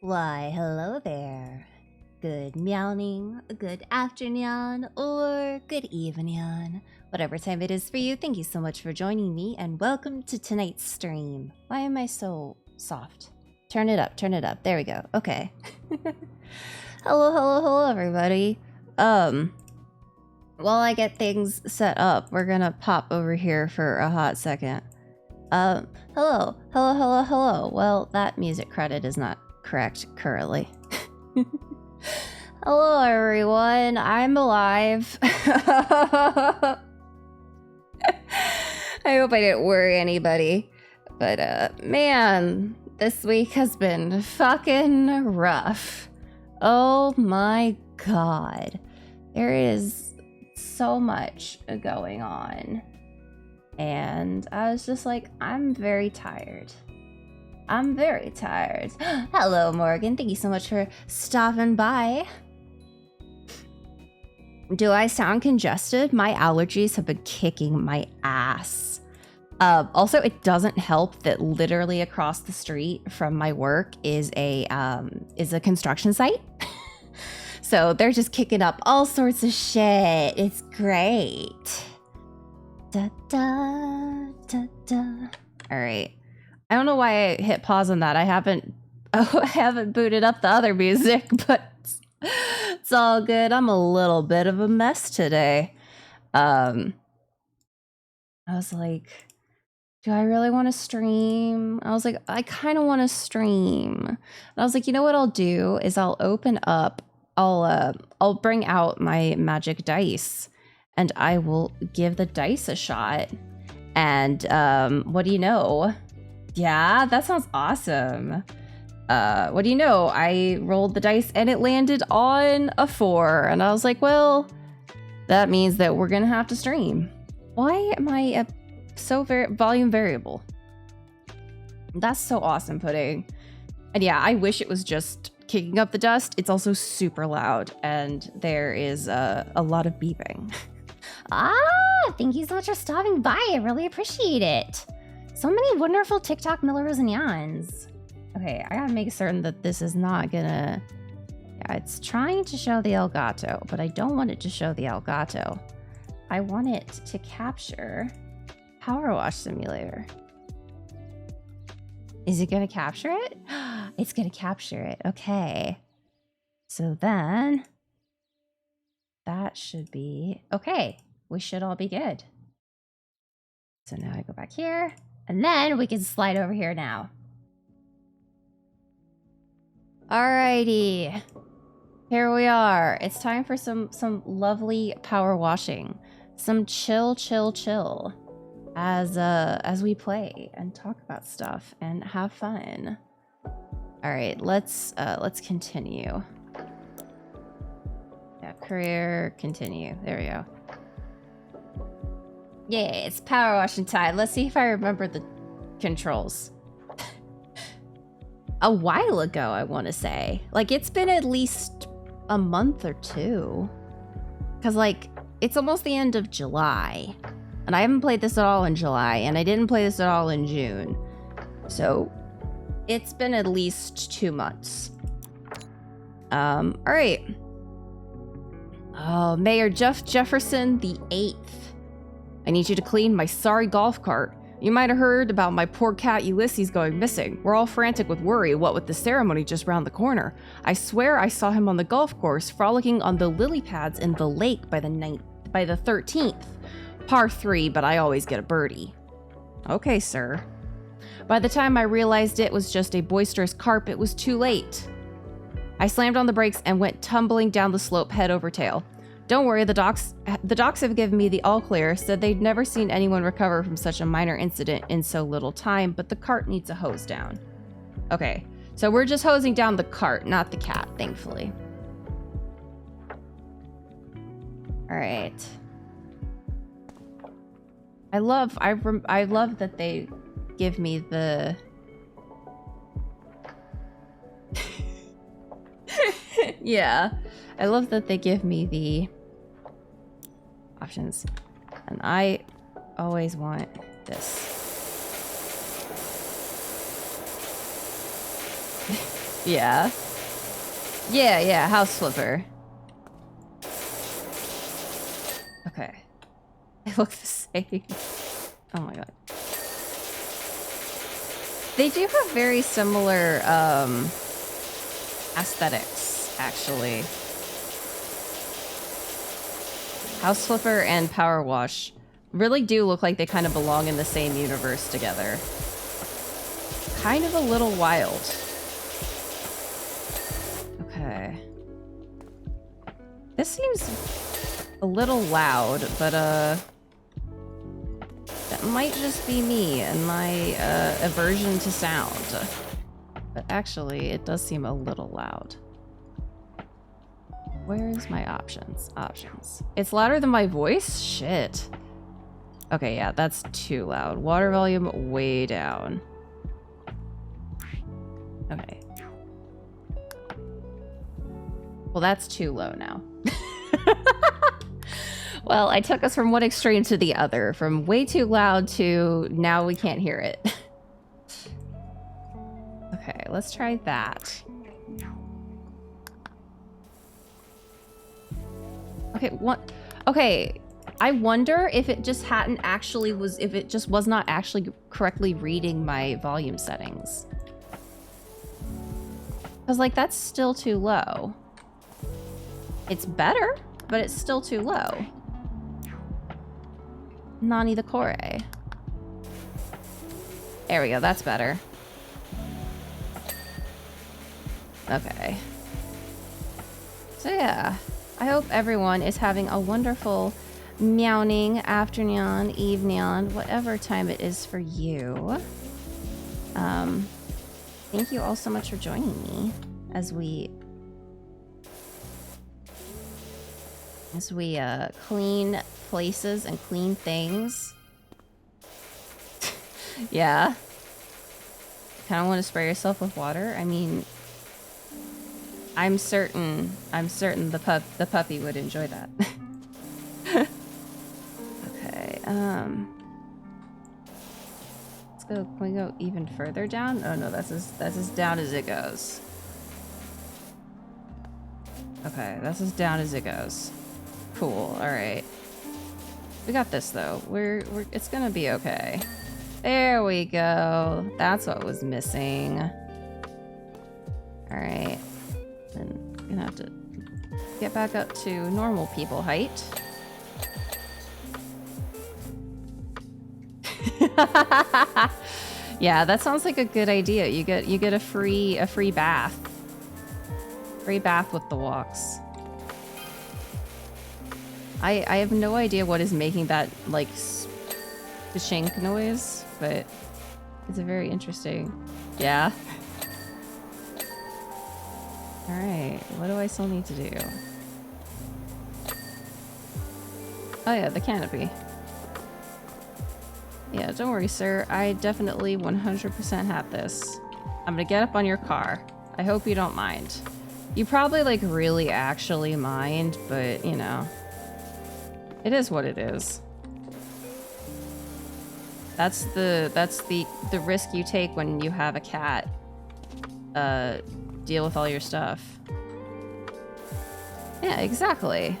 Why, hello there. Good meowing, good afternoon, or good evening. Whatever time it is for you, thank you so much for joining me, and welcome to tonight's stream. Why am I so soft? Turn it up, there we go. Okay. Hello, everybody. While I get things set up, we're gonna pop over here for a hot second. Hello. Well, that music credit is not correct currently. Hello, everyone. I'm alive. I hope I didn't worry anybody. But, man, this week has been fucking rough. Oh my god. There is so much going on. And I was just like, I'm very tired. Hello, Morgan. Thank you so much for stopping by. Do I sound congested? My allergies have been kicking my ass. Also, it doesn't help that literally across the street from my work is a construction site. So they're just kicking up all sorts of shit. It's great. Da, da, da, da. All right. I don't know why I hit pause on that. I haven't booted up the other music, but it's all good. I'm a little bit of a mess today. I was like, do I really want to stream? I was like, I kind of want to stream. And I was like, you know what I'll do is I'll open up, I'll bring out my magic dice and I will give the dice a shot. And what do you know? Yeah, that sounds awesome. What do you know? I rolled the dice and it landed on a 4. And I was like, well, that means that we're gonna have to stream. Why am I so volume variable? That's so awesome, Pudding. And yeah, I wish it was just kicking up the dust. It's also super loud and there is a lot of beeping. Thank you so much for stopping by. I really appreciate it. So many wonderful TikTok Millers and Yawns. Okay, I gotta make certain that this is not gonna... Yeah, it's trying to show the Elgato, but I don't want it to show the Elgato. I want it to capture Powerwash Simulator. Is it gonna capture it? It's gonna capture it, okay. So then... that should be... okay, we should all be good. So now I go back here. And then we can slide over here now. Alrighty. Here we are. It's time for some lovely power washing. Some chill as we play and talk about stuff and have fun. Alright, let's continue. Yeah, career, continue. There we go. Yeah, it's power washing time. Let's see if I remember the controls. A while ago, I want to say. Like, it's been at least a month or two. Because, like, it's almost the end of July. And I haven't played this at all in July. And I didn't play this at all in June. So, it's been at least 2 months. Alright. Oh, Mayor Jeff Jefferson the 8th. I need you to clean my sorry golf cart. You might have heard about my poor cat Ulysses going missing. We're all frantic with worry, what with the ceremony just round the corner. I swear I saw him on the golf course, frolicking on the lily pads in the lake by the 13th. Par 3, but I always get a birdie. Okay, sir. By the time I realized it was just a boisterous carp, it was too late. I slammed on the brakes and went tumbling down the slope head over tail. Don't worry, the docs have given me the all clear, said they'd never seen anyone recover from such a minor incident in so little time, but the cart needs a hose down. Okay, so we're just hosing down the cart, not the cat, thankfully. All right. I love that they give me the... yeah, I love that they give me the options, and I always want this. Yeah. Yeah, house flipper. Okay. They look the same. Oh my god. They do have very similar aesthetics, actually. House Flipper and Powerwash really do look like they kind of belong in the same universe together. Kind of a little wild. Okay. This seems a little loud, but that might just be me and my aversion to sound. But actually, it does seem a little loud. Where's my options? Options. It's louder than my voice? Shit. Okay, yeah, that's too loud. Water volume way down. Okay. Well, that's too low now. Well, I took us from one extreme to the other. From way too loud to now we can't hear it. Okay, let's try that. Okay, what? Okay, I wonder if it just hadn't actually if it just was not actually correctly reading my volume settings. Because, like, that's still too low. It's better, but it's still too low. Nani the Core. There we go, that's better. Okay. So yeah, I hope everyone is having a wonderful meowing afternoon, evening, whatever time it is for you. Thank you all so much for joining me as we clean places and clean things. Yeah. Kind of want to spray yourself with water. I mean, I'm certain the puppy would enjoy that. Okay. Let's go. Can we go even further down? Oh no, that's as down as it goes. Okay, that's as down as it goes. Cool. All right. We got this though. It's gonna be okay. There we go. That's what was missing. All right. Then gonna have to get back up to normal people height. Yeah, that sounds like a good idea. You get a free bath. Free bath with the walks. I have no idea what is making that, like, shank noise, but it's a very interesting. Yeah. Alright, what do I still need to do? Oh yeah, the canopy. Yeah, don't worry, sir. I definitely 100% have this. I'm gonna get up on your car. I hope you don't mind. You probably, like, really actually mind, but, you know. It is what it is. That's the risk you take when you have a cat. Deal with all your stuff. Yeah, exactly.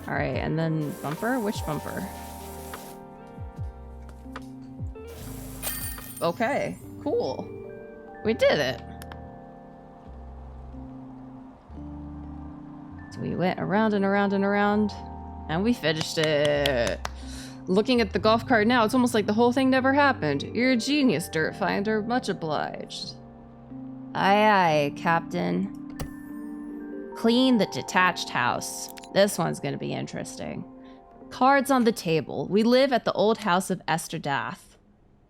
All right, and then bumper? Which bumper? Okay, cool. We did it. So we went around and around and around, and we finished it. Looking at the golf cart now, it's almost like the whole thing never happened. You're a genius, Dirt Finder. Much obliged. Aye, aye, Captain. Clean the detached house. This one's gonna be interesting. Cards on the table. We live at the old house of Esther Dath,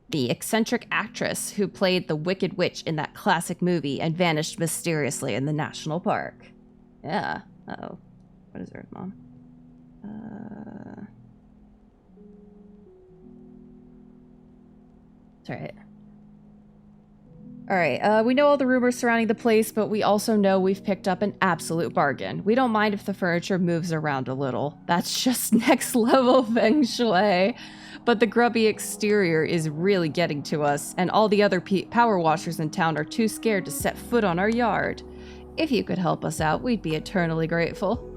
the eccentric actress who played the Wicked Witch in that classic movie and vanished mysteriously in the national park. Yeah. Uh-oh. What is Earth Mom? It's alright. Alright, we know all the rumors surrounding the place, but we also know we've picked up an absolute bargain. We don't mind if the furniture moves around a little. That's just next level feng shui. But the grubby exterior is really getting to us, and all the other power washers in town are too scared to set foot on our yard. If you could help us out, we'd be eternally grateful.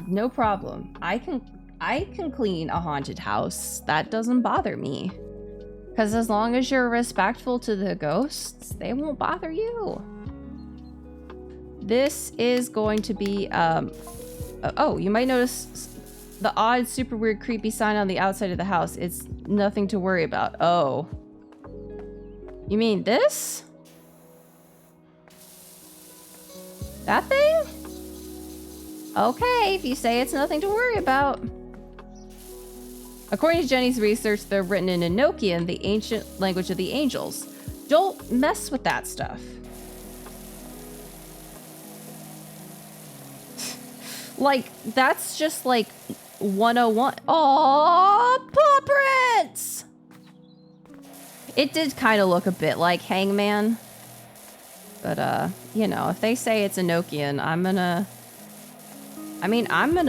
No problem. I can clean a haunted house. That doesn't bother me. Because as long as you're respectful to the ghosts, they won't bother you. This is going to be, oh, you might notice the odd, super weird, creepy sign on the outside of the house. It's nothing to worry about. Oh. You mean this? That thing? Okay, if you say it's nothing to worry about. According to Jenny's research, they're written in Enochian, the ancient language of the angels. Don't mess with that stuff. Like, that's just like 101. Oh, paw prints! It did kind of look a bit like Hangman. But, you know, if they say it's Enochian, I'm gonna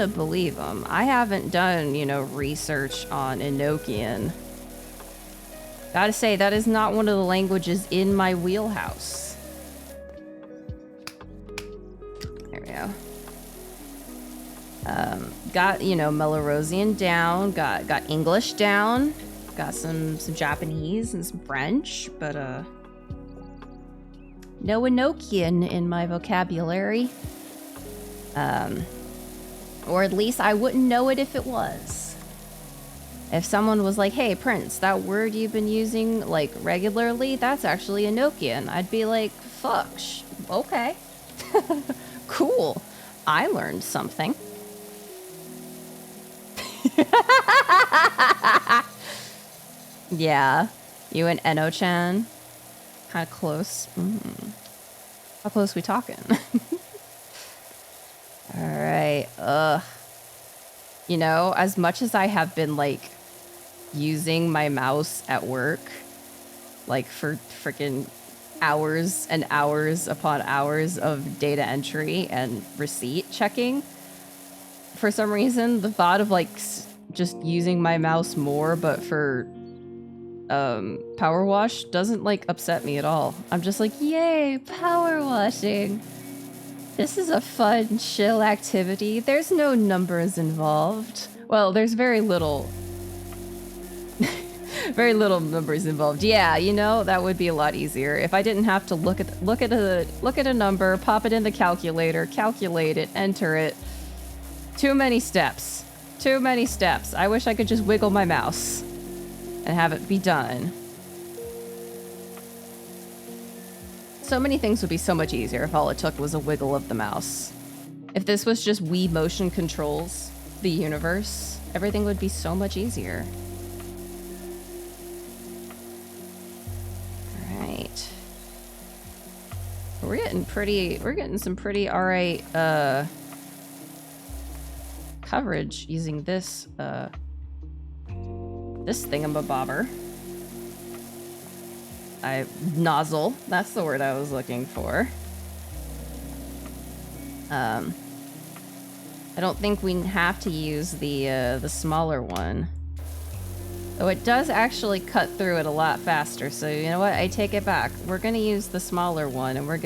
believe them. I haven't done, you know, research on Enochian. Gotta say, that is not one of the languages in my wheelhouse. There we go. Got, you know, Melorosian down, got English down, got some Japanese and some French, but, no Enochian in my vocabulary. Or at least I wouldn't know it if it was. If someone was like, hey, Prince, that word you've been using, like, regularly, that's actually Enochian. I'd be like, fuck, okay. Cool. I learned something. Yeah. You and Eno-chan. Kind of close. How close we talking? Alright, you know, as much as I have been, like, using my mouse at work, like, for freaking hours and hours upon hours of data entry and receipt checking, for some reason, the thought of, like, just using my mouse more, but for, power wash doesn't, like, upset me at all. I'm just like, yay, power washing! This is a fun, chill activity. There's no numbers involved. Well, there's very little... very little numbers involved. Yeah, you know, that would be a lot easier. If I didn't have to look at a number, pop it in the calculator, calculate it, enter it. Too many steps. Too many steps. I wish I could just wiggle my mouse and have it be done. So many things would be so much easier if all it took was a wiggle of the mouse. If this was just Wii motion controls the universe, everything would be so much easier. Alright. We're getting some pretty alright, coverage using this, this thingamabobber. Nozzle. That's the word I was looking for. I don't think we have to use the smaller one. Though it does actually cut through it a lot faster, so you know what? I take it back. We're gonna use the smaller one, and we're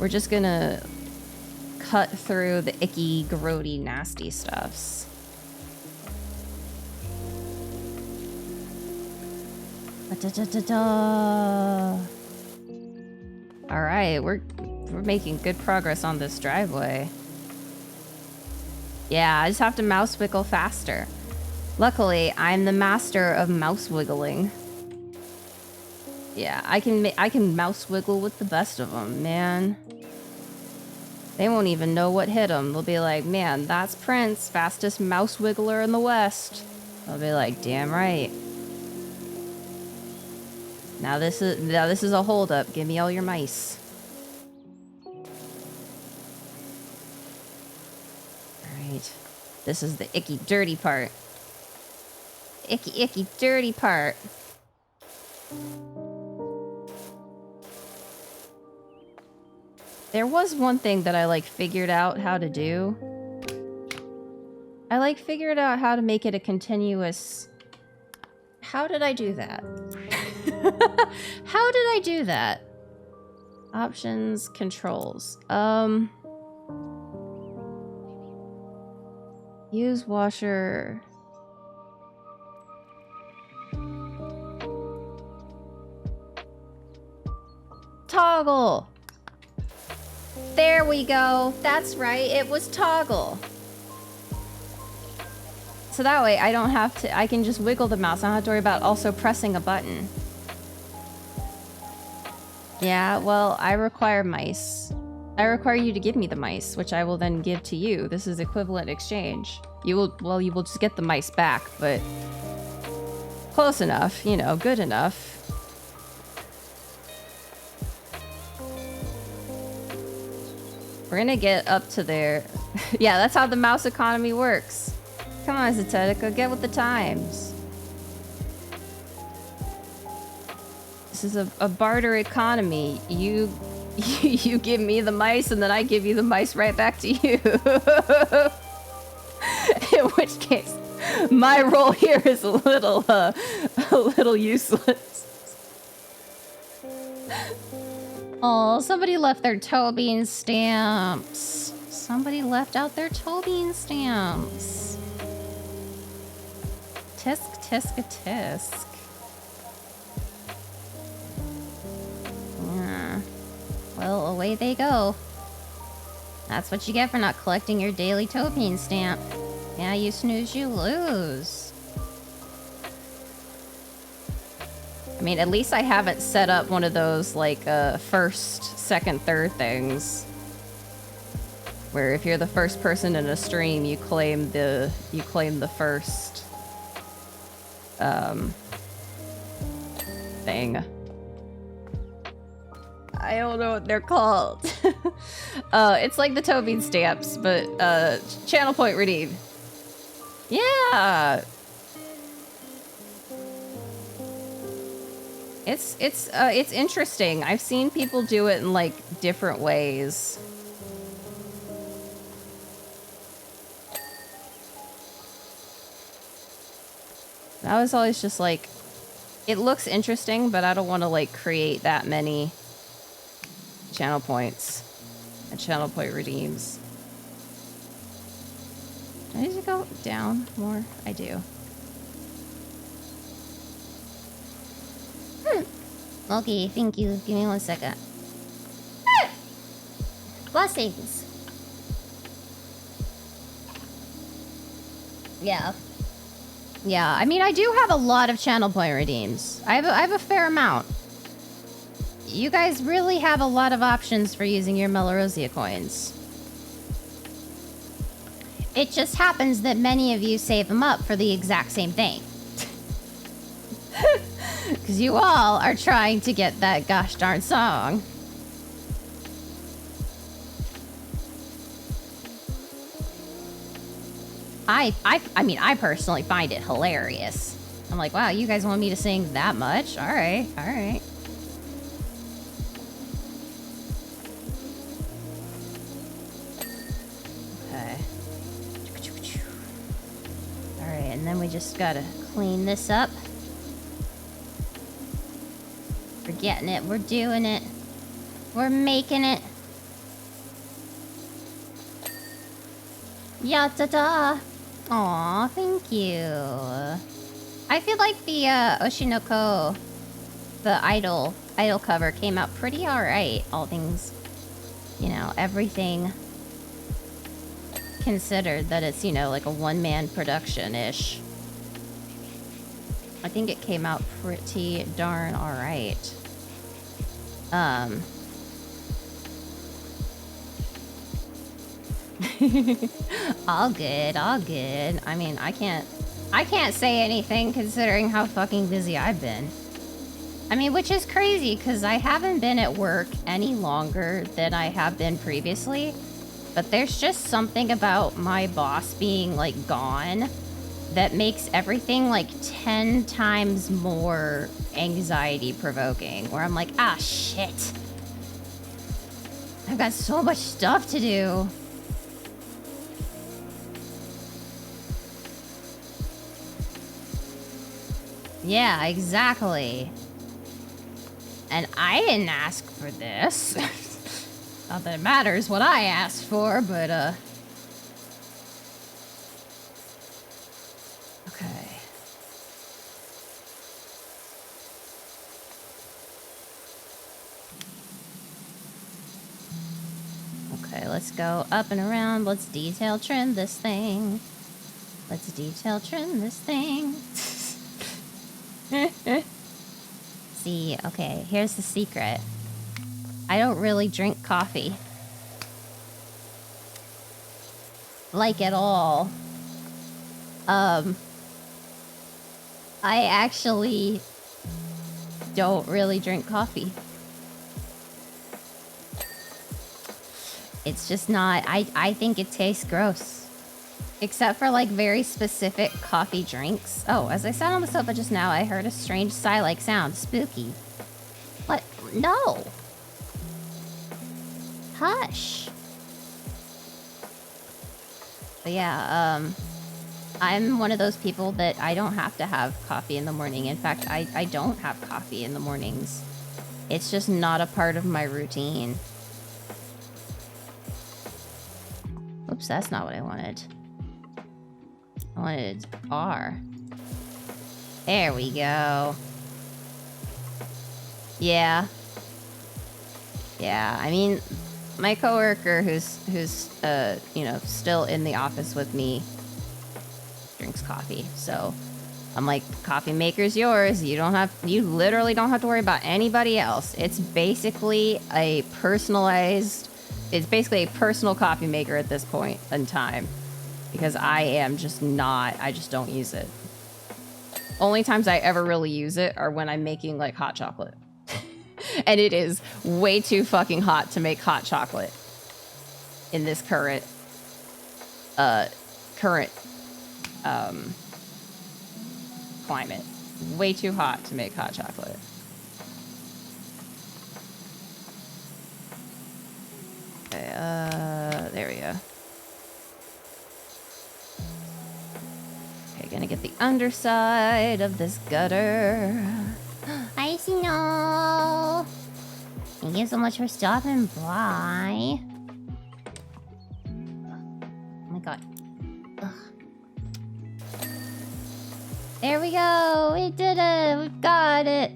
just gonna cut through the icky, grody, nasty stuffs. Alright, we're making good progress on this driveway. Yeah, I just have to mouse wiggle faster. Luckily, I'm the master of mouse wiggling. Yeah, I can mouse wiggle with the best of them, man. They won't even know what hit them. They'll be like, man, that's Prince, fastest mouse wiggler in the West. I'll be like, damn right. Now this is a holdup. Give me all your mice. Alright. This is the icky, dirty part. Icky, icky, dirty part. There was one thing that I, like, figured out how to do. I like figured out how to make it a continuous... How did I do that? How did I do that? Options, controls. Use washer. Toggle. There we go. That's right. It was toggle. So that way I don't have to, I can just wiggle the mouse. I don't have to worry about also pressing a button. Yeah, well, I require mice. I require you to give me the mice, which I will then give to you. This is equivalent exchange. You will, well, you will just get the mice back, but close enough, you know, good enough. We're gonna get up to there. Yeah, that's how the mouse economy works. Come on, Zetetica, get with the times. This is a barter economy. You give me the mice, and then I give you the mice right back to you. In which case, my role here is a little useless. Oh, somebody left their toe bean stamps. Somebody left out their toe bean stamps. Tisk, tisk, a tisk. Yeah. Well, away they go. That's what you get for not collecting your daily toe bean stamp. Yeah, you snooze, you lose. I mean, at least I haven't set up one of those, like, first, second, third things. Where if you're the first person in a stream, you claim the first, thing. I don't know what they're called. It's like the toe bean stamps, but, channel point redeem. Yeah! It's interesting. I've seen people do it in, like, different ways. I was always just like, it looks interesting, but I don't want to, like, create that many channel points and channel point redeems. Do I need to go down more? I do. Okay, thank you. Give me 1 second. Blessings. Yeah. Yeah, I mean, I do have a lot of channel point redeems. I have a fair amount. You guys really have a lot of options for using your Melorosia coins. It just happens that many of you save them up for the exact same thing. Because you all are trying to get that gosh darn song. I mean, I personally find it hilarious. I'm like, wow, you guys want me to sing that much? All right, all right. Okay. All right, and then we just gotta clean this up. We're getting it. We're doing it. We're making it. Ya-da-da. Aw, thank you. I feel like the Oshinoko, the idol cover came out pretty alright. All things, you know, everything considered, that it's, you know, like a one-man production-ish. I think it came out pretty darn alright. All good, all good. I mean, I can't say anything considering how fucking busy I've been. I mean, which is crazy because I haven't been at work any longer than I have been previously. But there's just something about my boss being, like, gone that makes everything, like, 10 times more anxiety-provoking. Where I'm like, ah, shit. I've got so much stuff to do. Yeah, exactly. And I didn't ask for this. Not that it matters what I asked for, but, okay. Okay, let's go up and around. Let's detail trim this thing. Let's detail trim this thing. See, okay, here's the secret. I don't really drink coffee. Like, at all. I actually don't really drink coffee. It's just not, I think it tastes gross. Except for, like, very specific coffee drinks. Oh, as I sat on the sofa just now, I heard a strange sigh-like sound. Spooky. What? No! Hush! But yeah, I'm one of those people that I don't have to have coffee in the morning. In fact, I don't have coffee in the mornings. It's just not a part of my routine. Oops, that's not what I wanted. I wanted R. There we go. Yeah. Yeah, I mean, my coworker who's you know, still in the office with me drinks coffee. So I'm like, coffee maker's yours. You literally don't have to worry about anybody else. It's basically a personal coffee maker at this point in time. Because I just don't use it. Only times I ever really use it are when I'm making, like, hot chocolate. And it is way too fucking hot to make hot chocolate in this current climate. Way too hot to make hot chocolate. Okay, there we go. Okay, gonna get the underside of this gutter. I see no. Thank you so much for stopping by. Oh my god. Ugh. There we go. We did it. We've got it.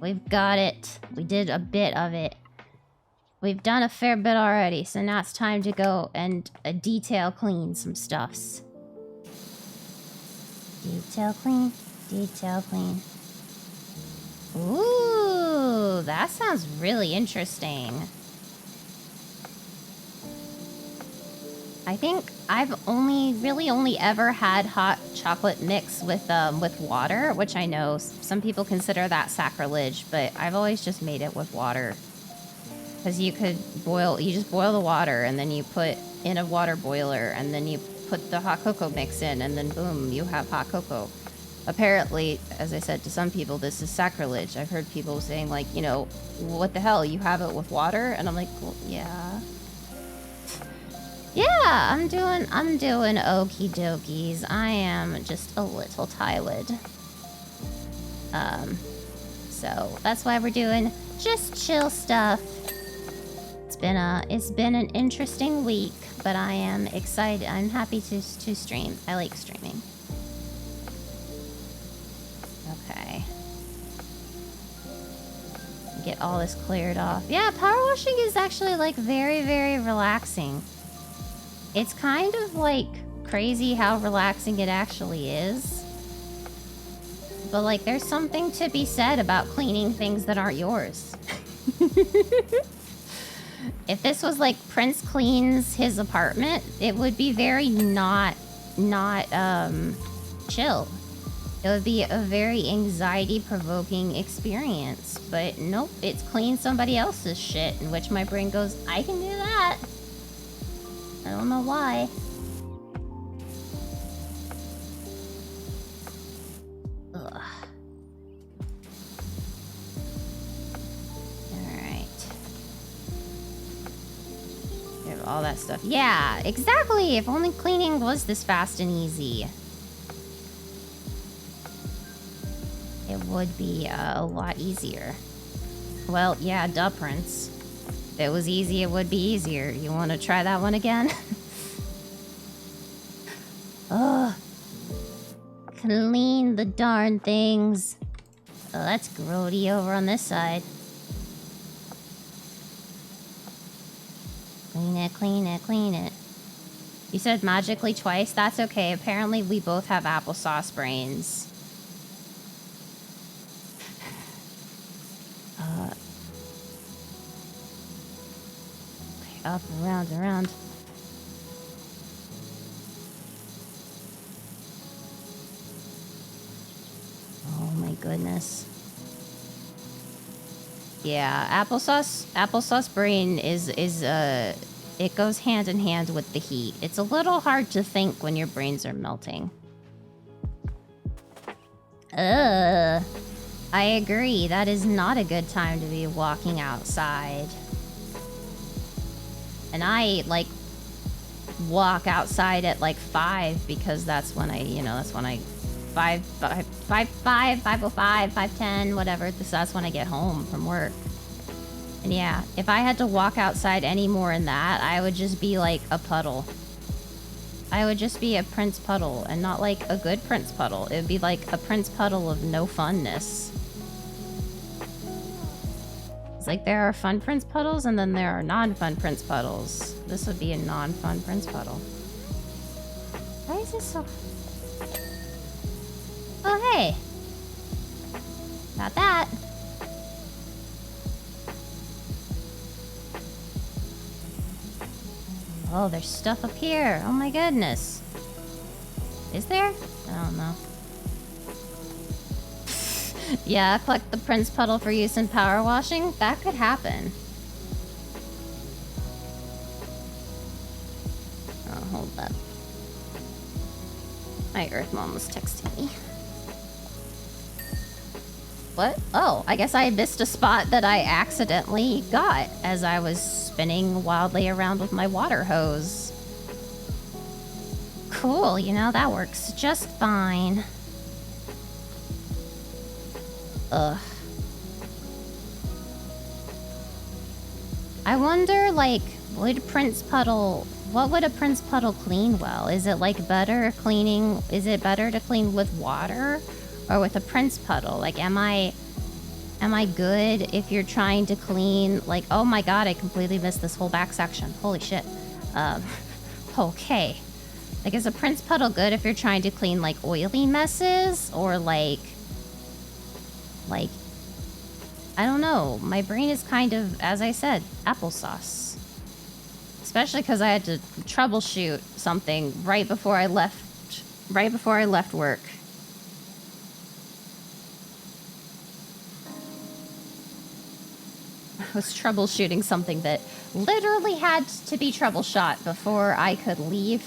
We've got it. We did a bit of it. We've done a fair bit already, so now it's time to go and detail clean some stuffs. Detail clean. Detail clean. Ooh, that sounds really interesting. I think I've really only ever had hot chocolate mix with water, which I know some people consider that sacrilege, but I've always just made it with water. Because you just boil the water, and then you put in a water boiler, and then you put the hot cocoa mix in, and then boom, you have hot cocoa. Apparently, as I said, to some people, this is sacrilege. I've heard people saying, like, you know, what the hell, you have it with water? And I'm like, well, yeah. Yeah, I'm doing okie dokies. I am just a little tired. So that's why we're doing just chill stuff. It's been an interesting week, but I am excited. I'm happy to stream. I like streaming. Okay. Get all this cleared off. Yeah, power washing is actually, like, very, very relaxing. It's kind of, like, crazy how relaxing it actually is. But, like, there's something to be said about cleaning things that aren't yours. If this was, like, Prince cleans his apartment, it would be very not chill. It would be a very anxiety-provoking experience. But nope, it's clean somebody else's shit, in which my brain goes, I can do that. I don't know why. Ugh. Alright. You have all that stuff. Yeah, exactly! If only cleaning was this fast and easy. would be a lot easier. Well, yeah, duh, Prince. If it was easy, it would be easier. You want to try that one again? Ugh. Clean the darn things. Oh, that's grody over on this side. Clean it, clean it, clean it. You said magically twice? That's okay. Apparently we both have applesauce brains. Okay, up, around, around. Oh my goodness. Yeah, applesauce brain is it goes hand in hand with the heat. It's a little hard to think when your brains are melting. I agree. That is not a good time to be walking outside. And I, like, walk outside at, like, 5 because that's when I, you know, that's when I... 5:05, 5:10, whatever. That's when I get home from work. And yeah, if I had to walk outside any more in that, I would just be like a puddle. I would just be a Prince Puddle, and not like a good Prince Puddle. It would be like a Prince Puddle of no funness. It's like there are fun Prince Puddles, and then there are non-fun Prince Puddles. This would be a non-fun Prince Puddle. Why is this so... Oh, hey. Not that. Oh, there's stuff up here. Oh my goodness. Is there? I don't know. Yeah, collect the Prince Puddle for use in power washing? That could happen. Oh, hold up. My Earth Mom was texting me. What? Oh, I guess I missed a spot that I accidentally got as I was spinning wildly around with my water hose. Cool, you know, that works just fine. Ugh. I wonder, like, what would a Prince Puddle clean well? Is it, like, is it better to clean with water? Or with a Prince Puddle? Like, am I good if you're trying to clean, like, oh my god, I completely missed this whole back section. Holy shit. Okay. Like, is a Prince Puddle good if you're trying to clean, like, oily messes? Or, like, I don't know. My brain is kind of, as I said, applesauce. Especially because I had to troubleshoot something right before I left work. I was troubleshooting something that literally had to be troubleshot before I could leave.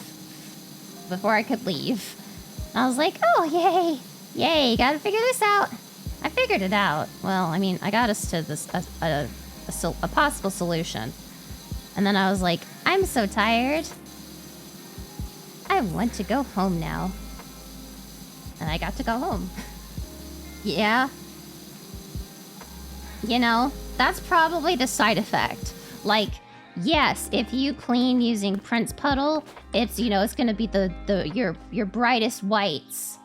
And I was like, oh, yay, gotta figure this out. I figured it out. Well, I mean, I got us to this a possible solution. And then I was like, I'm so tired. I want to go home now. And I got to go home. Yeah. You know, that's probably the side effect. Like, yes, if you clean using Prince Puddle, it's, you know, it's gonna be your brightest whites.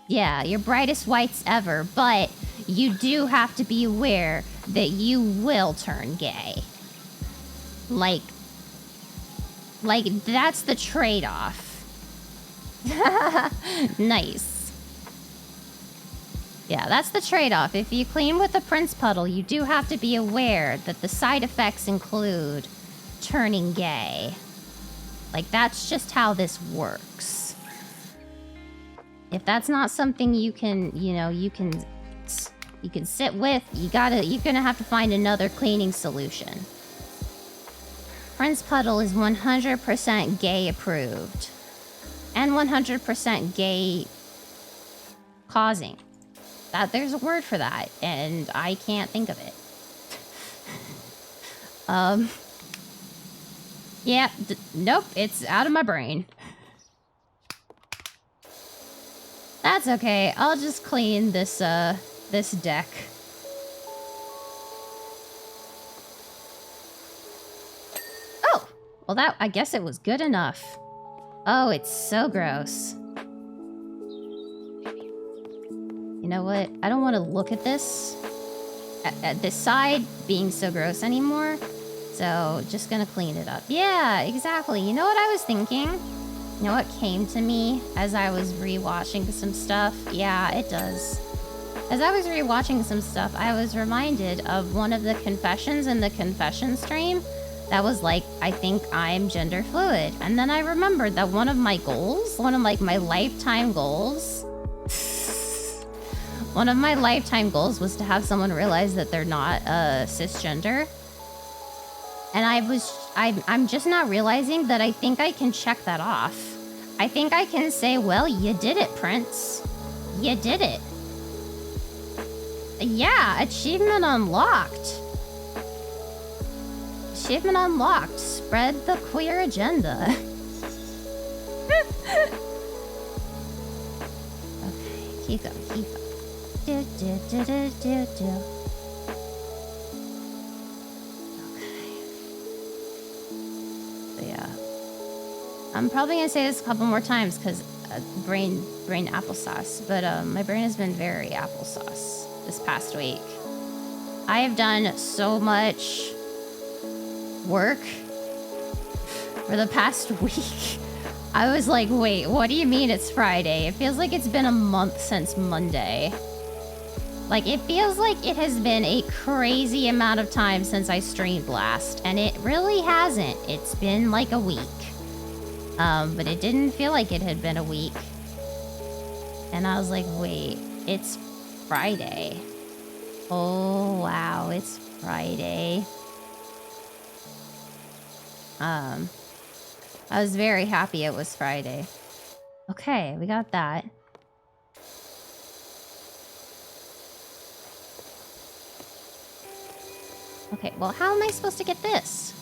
Yeah, your brightest whites ever. But you do have to be aware that you will turn gay. Like that's the trade-off. Nice. Yeah, that's the trade-off. If you clean with a Prince Puddle, you do have to be aware that the side effects include turning gay. Like, that's just how this works. If that's not something you can, you know, you can sit with, you're gonna have to find another cleaning solution. Prince Puddle is 100% gay approved. And 100% gay causing. There's a word for that, and I can't think of it. Yeah, nope, it's out of my brain. That's okay. I'll just clean this this deck. Oh! Well, that, I guess it was good enough. Oh, it's so gross. You know what? I don't want to look at this, at this side being so gross anymore. So, just gonna clean it up. Yeah, exactly. You know what I was thinking? You know what came to me as I was rewatching some stuff? Yeah, it does. As I was rewatching some stuff, I was reminded of one of the confessions in the confession stream that was like, I think I'm gender fluid. And then I remembered that one of my goals, one of like my lifetime goals, one of my lifetime goals was to have someone realize that they're not cisgender. And I'm just not realizing that I think I can check that off. I think I can say, well, you did it, Prince. You did it. Yeah, achievement unlocked. Achievement unlocked. Spread the queer agenda. Okay, keep going, keep going. Do, do, do, do, do, do. Yeah, I'm probably gonna say this a couple more times because brain applesauce, but my brain has been very applesauce this past week. I have done so much work for the past week. I was like, wait, what do you mean it's Friday? It feels like it's been a month since Monday. Like, it feels like it has been a crazy amount of time since I streamed last, and it really hasn't. It's been like a week. But it didn't feel like it had been a week. And I was like, wait, it's Friday. Oh, wow, it's Friday. I was very happy it was Friday. Okay, we got that. Okay, well, how am I supposed to get this?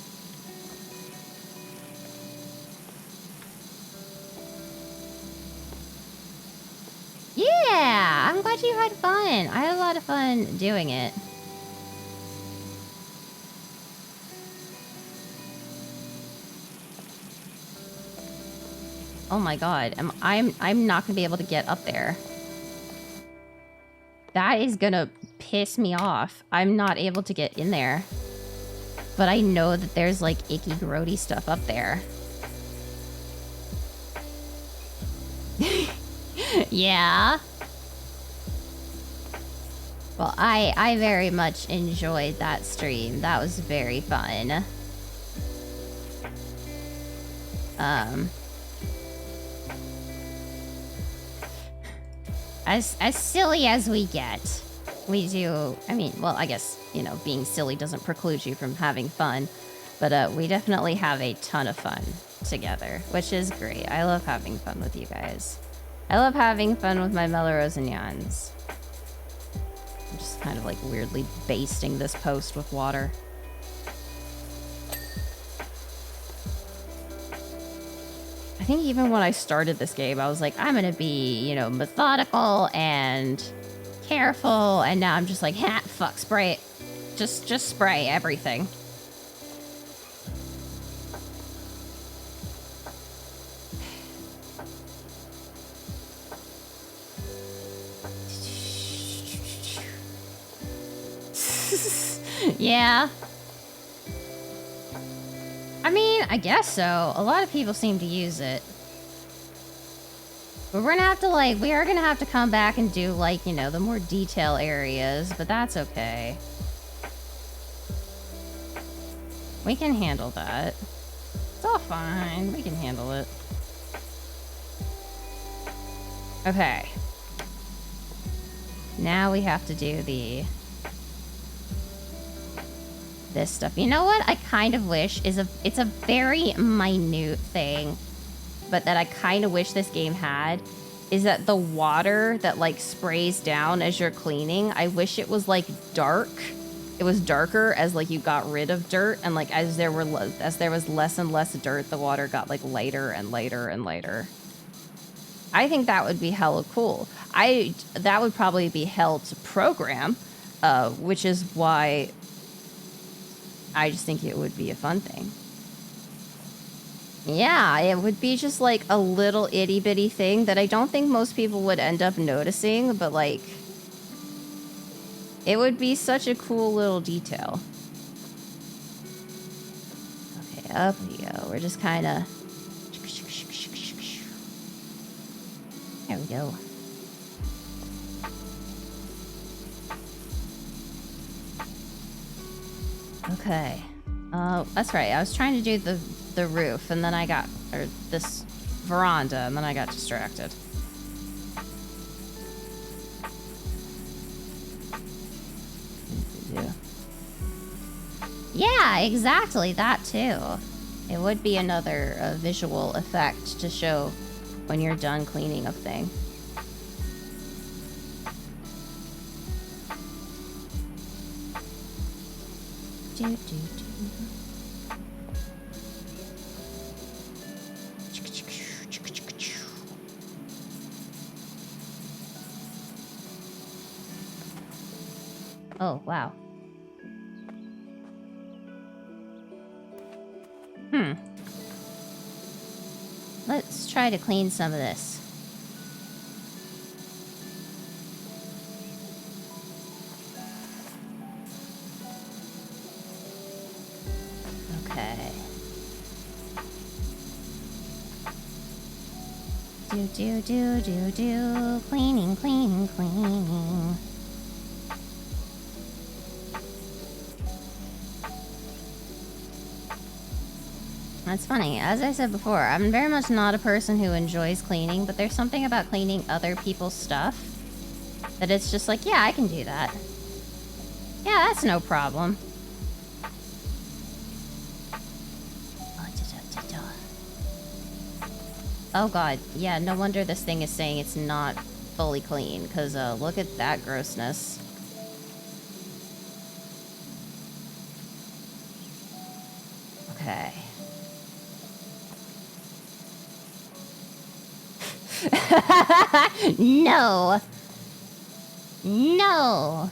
Yeah, I'm glad you had fun. I had a lot of fun doing it. Oh my god, I'm not gonna be able to get up there. That is gonna piss me off. I'm not able to get in there. But I know that there's like icky, grody stuff up there. Yeah. Well, I very much enjoyed that stream. That was very fun. As silly as we get, we do, I mean, well, I guess, you know, being silly doesn't preclude you from having fun, but we definitely have a ton of fun together, which is great. I love having fun with you guys. I love having fun with my Melrose and Yans. I'm just kind of like weirdly basting this post with water. I think even when I started this game, I was like, I'm gonna be, you know, methodical and careful, and now I'm just like, ha, fuck, spray it. Just spray everything. Yeah. I mean, I guess so. A lot of people seem to use it. But we're gonna have to, like, we are gonna have to come back and do, like, you know, the more detail areas, but that's okay. We can handle that. It's all fine. We can handle it. Okay. Now we have to do this stuff. You know what I kind of wish is it's a very minute thing, but that I kind of wish this game had, is that the water that like sprays down as you're cleaning, I wish it was like dark. It was darker as like you got rid of dirt, and like as there was less and less dirt, the water got like lighter and lighter and lighter. I think that would be hella cool. That would probably be hell to program, which is why I just think it would be a fun thing. Yeah, it would be just like a little itty bitty thing that I don't think most people would end up noticing, but like, it would be such a cool little detail. Okay, up we go. We're just kind of... There we go. Okay. That's right. I was trying to do the roof, and then I got... Or this veranda, and then I got distracted. Yeah, exactly. That, too. It would be another visual effect to show when you're done cleaning a thing. Oh, wow. Let's try to clean some of this. Okay. Do. Cleaning. That's funny. As I said before, I'm very much not a person who enjoys cleaning, but there's something about cleaning other people's stuff that it's just like, yeah, I can do that. Yeah, that's no problem. Oh god, yeah, no wonder this thing is saying it's not fully clean, because look at that grossness. Okay. No! No!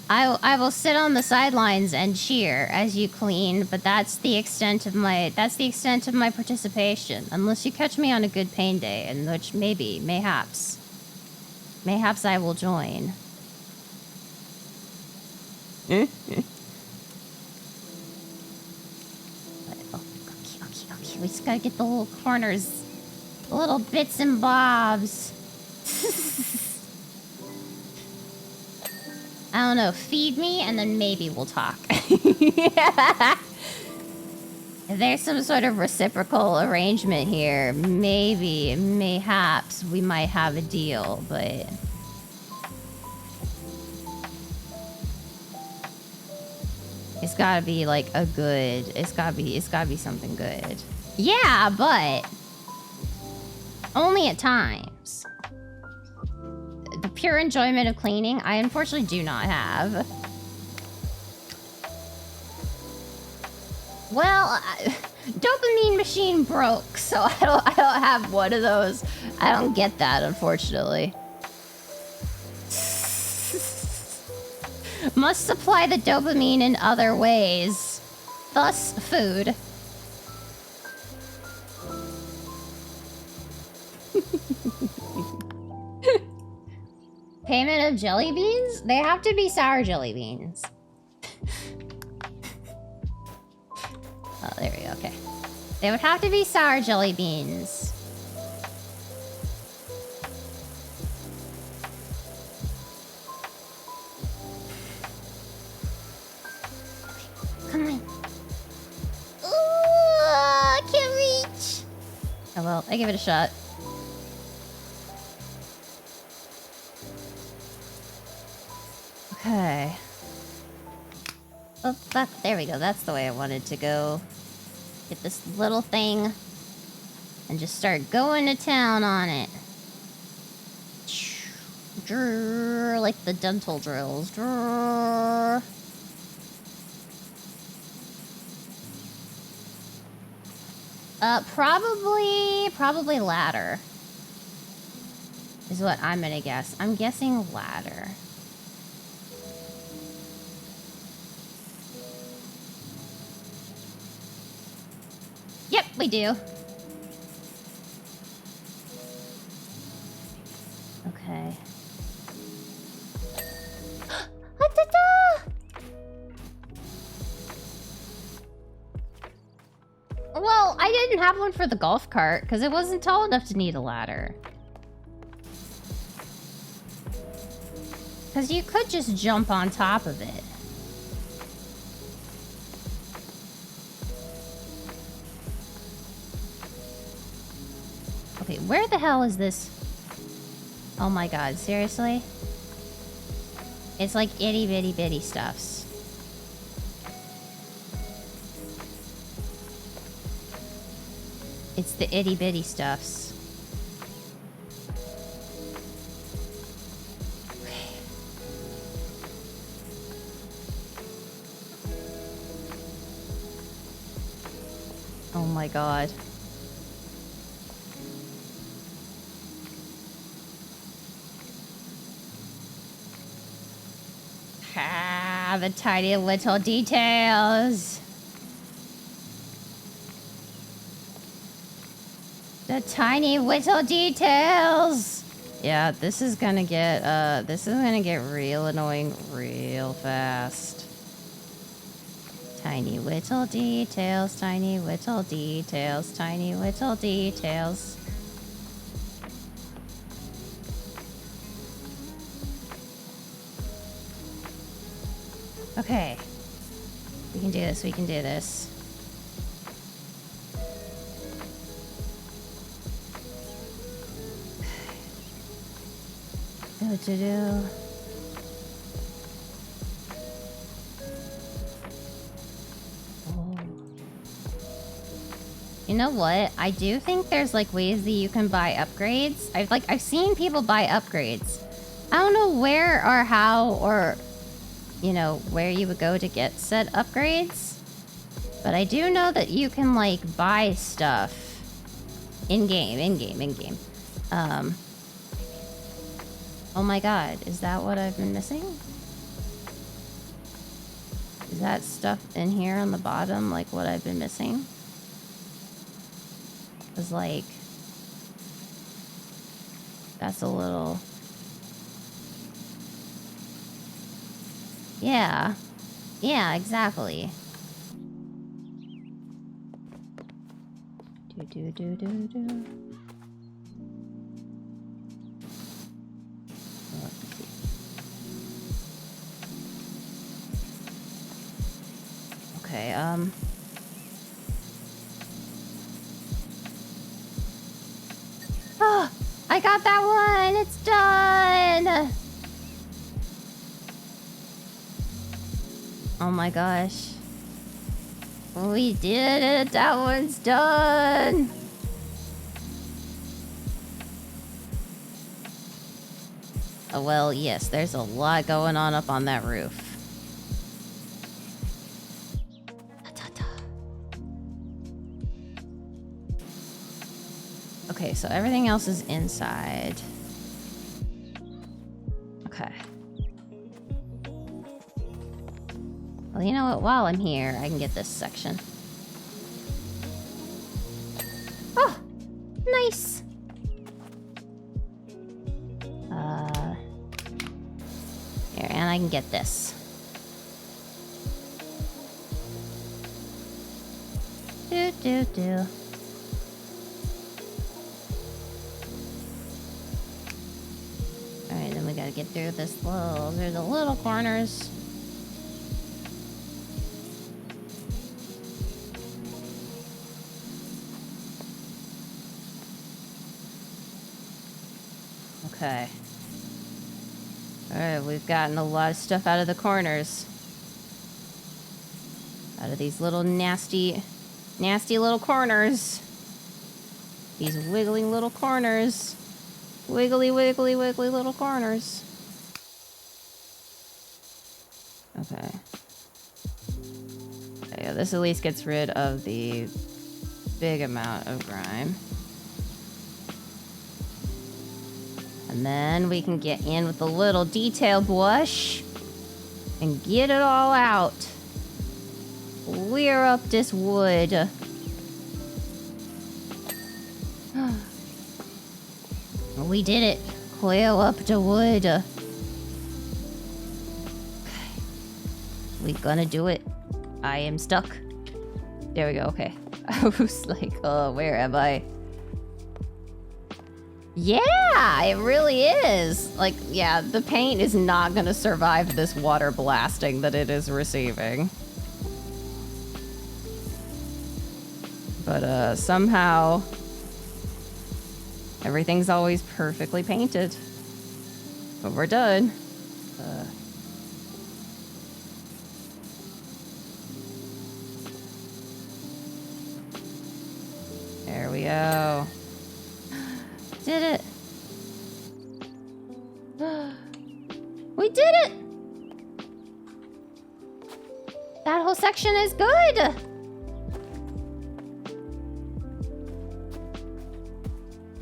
I will sit on the sidelines and cheer as you clean, but that's the extent of my participation. Unless you catch me on a good pain day, in which mayhaps I will join. Okay, we just gotta get the little corners, the little bits and bobs. I don't know, feed me and then maybe we'll talk. If there's some sort of reciprocal arrangement here, mayhaps we might have a deal, but... It's gotta be like a good, it's gotta be something good. Yeah, but only at times. The pure enjoyment of cleaning, I unfortunately do not have. Well, dopamine machine broke, so I don't have one of those. I don't get that, unfortunately. Must supply the dopamine in other ways. Thus, food. Payment of jelly beans? They have to be sour jelly beans. Oh, there we go, okay. They would have to be sour jelly beans. Come on. Ooh, I can't reach. Oh well, I give it a shot. Okay. Oh, there we go. That's the way I wanted to go. Get this little thing and just start going to town on it. Like the dental drills. Probably ladder. Is what I'm gonna guess. I'm guessing ladder. Yep, we do. Okay. Well, I didn't have one for the golf cart because it wasn't tall enough to need a ladder. Because you could just jump on top of it. Okay, where the hell is this? Oh my god, seriously? It's like itty bitty bitty stuffs. It's the itty bitty stuffs. Okay. Oh my god. Ah, the tiny little details. The tiny little details. Yeah, this is gonna get real annoying real fast. Tiny little details, tiny little details, tiny little details. Okay. We can do this, we can do this. Do. Oh. You know what? I do think there's like ways that you can buy upgrades. I've seen people buy upgrades. I don't know where or how or you know where you would go to get said upgrades. But I do know that you can like buy stuff in game. Oh my god, is that what I've been missing? Is that stuff in here on the bottom like what I've been missing? It's like... That's a little... Yeah. Yeah, exactly. Do. Okay, Oh! I got that one! It's done! Oh my gosh. We did it! That one's done! Oh, well, yes, there's a lot going on up on that roof. Okay, so everything else is inside. Okay. Well, you know what? While I'm here, I can get this section. Oh! Nice! Here, and I can get this. Do. Alright, then we gotta get through through the little corners. Okay. Alright, we've gotten a lot of stuff out of the corners. Out of these little nasty little corners. These wiggling little corners. Wiggly little corners. Okay. Yeah, this at least gets rid of the big amount of grime. And then we can get in with a little detail brush and get it all out. Clear up this wood. We did it. Clear up the wood. Okay. We gonna do it. I am stuck. There we go, okay. I was like, oh, where am I? Yeah, it really is. Like, yeah, the paint is not gonna survive this water blasting that it is receiving. But, somehow, everything's always perfectly painted. But we're done. There we go. Did it. We did it! That whole section is good!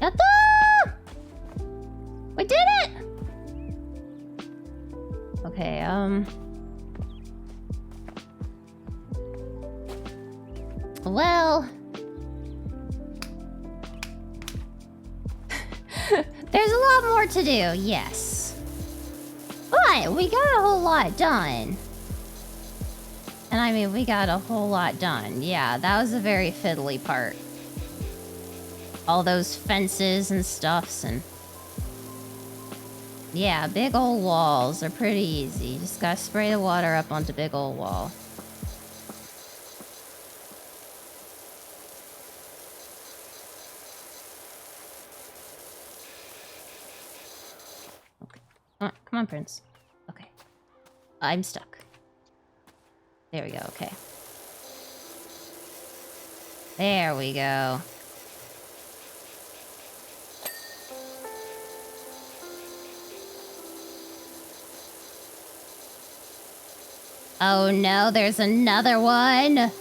Yatta! We did it! Okay, well... There's a lot more to do, yes. But we got a whole lot done. And I mean, we got a whole lot done. Yeah, that was a very fiddly part. All those fences and stuffs and... Yeah, big old walls are pretty easy. You just gotta spray the water up onto big old wall. Come on, Prince. Okay. I'm stuck. There we go, okay. There we go. Oh no, there's another one!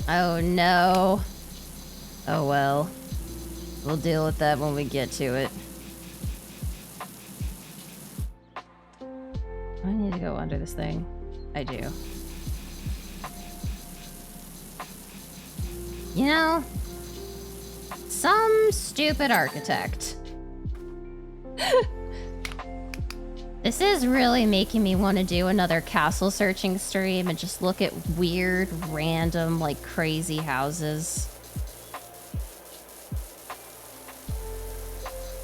Oh no. Oh well. We'll deal with that when we get to it. I need to go under this thing. I do. You know, some stupid architect. This is really making me want to do another castle searching stream and just look at weird, random, like crazy houses.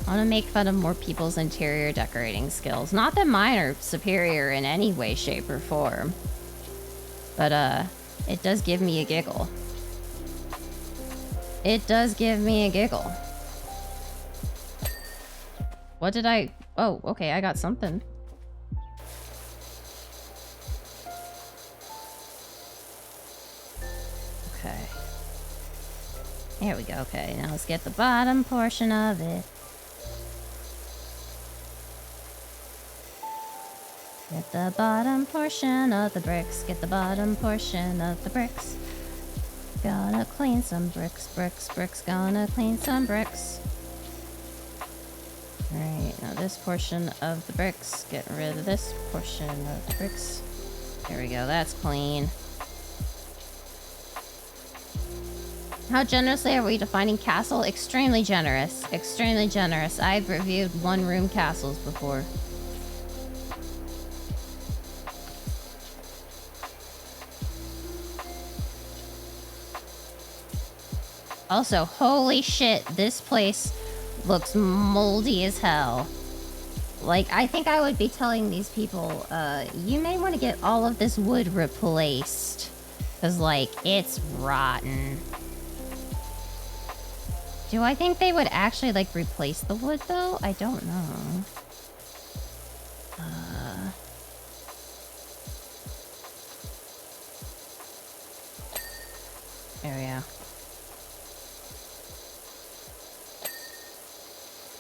I want to make fun of more people's interior decorating skills. Not that mine are superior in any way, shape, or form. But, it does give me a giggle. It does give me a giggle. What did I... Oh, okay, I got something. Okay. There we go, okay. Now let's get the bottom portion of it. Get the bottom portion of the bricks. Get the bottom portion of the bricks. Gonna clean some bricks, bricks, bricks. Gonna clean some bricks. Alright, now this portion of the bricks. Get rid of this portion of the bricks. There we go, that's clean. How generously are we defining castle? Extremely generous. Extremely generous. I've reviewed one-room castles before. Also, holy shit, this place looks moldy as hell. Like, I think I would be telling these people, you may want to get all of this wood replaced. Because, like, it's rotten. Do I think they would actually, like, replace the wood, though? I don't know. There we go.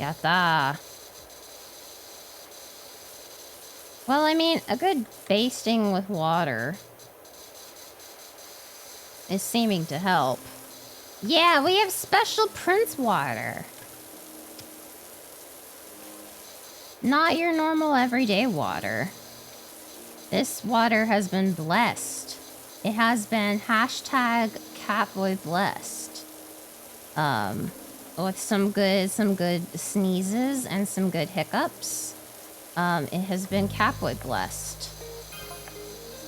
Yatta. Well, I mean, a good basting with water is seeming to help. Yeah, we have special Prince water. Not your normal everyday water. This water has been blessed. It has been hashtag Catboy blessed. With some good sneezes and some good hiccups. It has been Catboy blessed.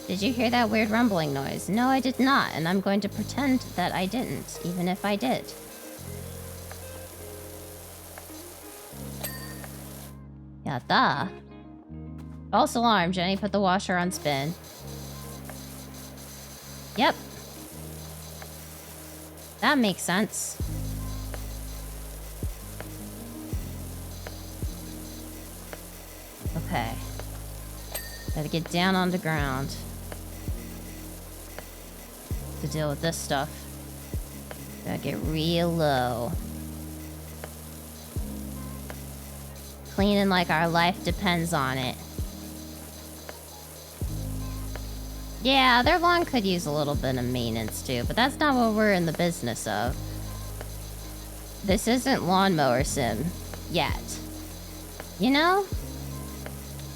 Did you hear that weird rumbling noise? No, I did not, and I'm going to pretend that I didn't, even if I did. Yatta. False alarm, Jenny. Put the washer on spin. Yep. That makes sense. Okay. Gotta get down on the ground to deal with this stuff. Gotta get real low. Cleaning like our life depends on it. Yeah, their lawn could use a little bit of maintenance too, but that's not what we're in the business of. This isn't Lawnmower Sim yet. You know?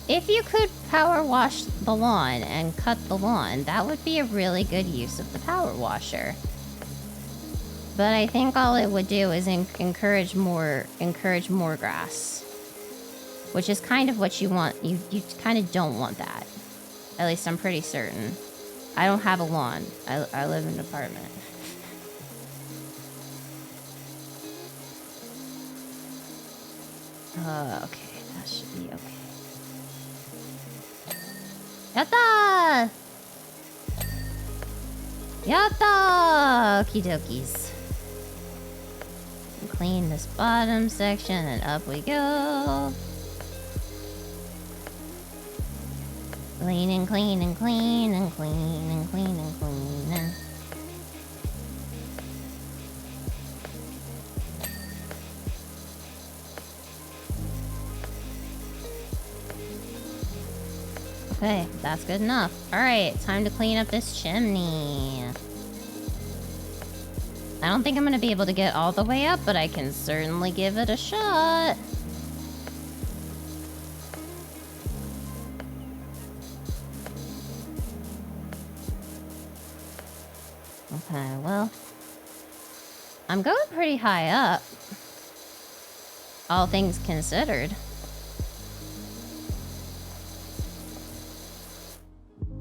If you could power wash the lawn and cut the lawn, that would be a really good use of the power washer. But I think all it would do is encourage more grass. Which is kind of what you want. You kind of don't want that. At least I'm pretty certain. I don't have a lawn. I live in an apartment. Okay, that should be okay. Yatta! Yatta! Okie dokies. Clean this bottom section and up we go. Clean and clean and clean and clean and clean and clean and... Okay, that's good enough. Alright, time to clean up this chimney. I don't think I'm gonna be able to get all the way up, but I can certainly give it a shot. Okay, well, I'm going pretty high up, all things considered.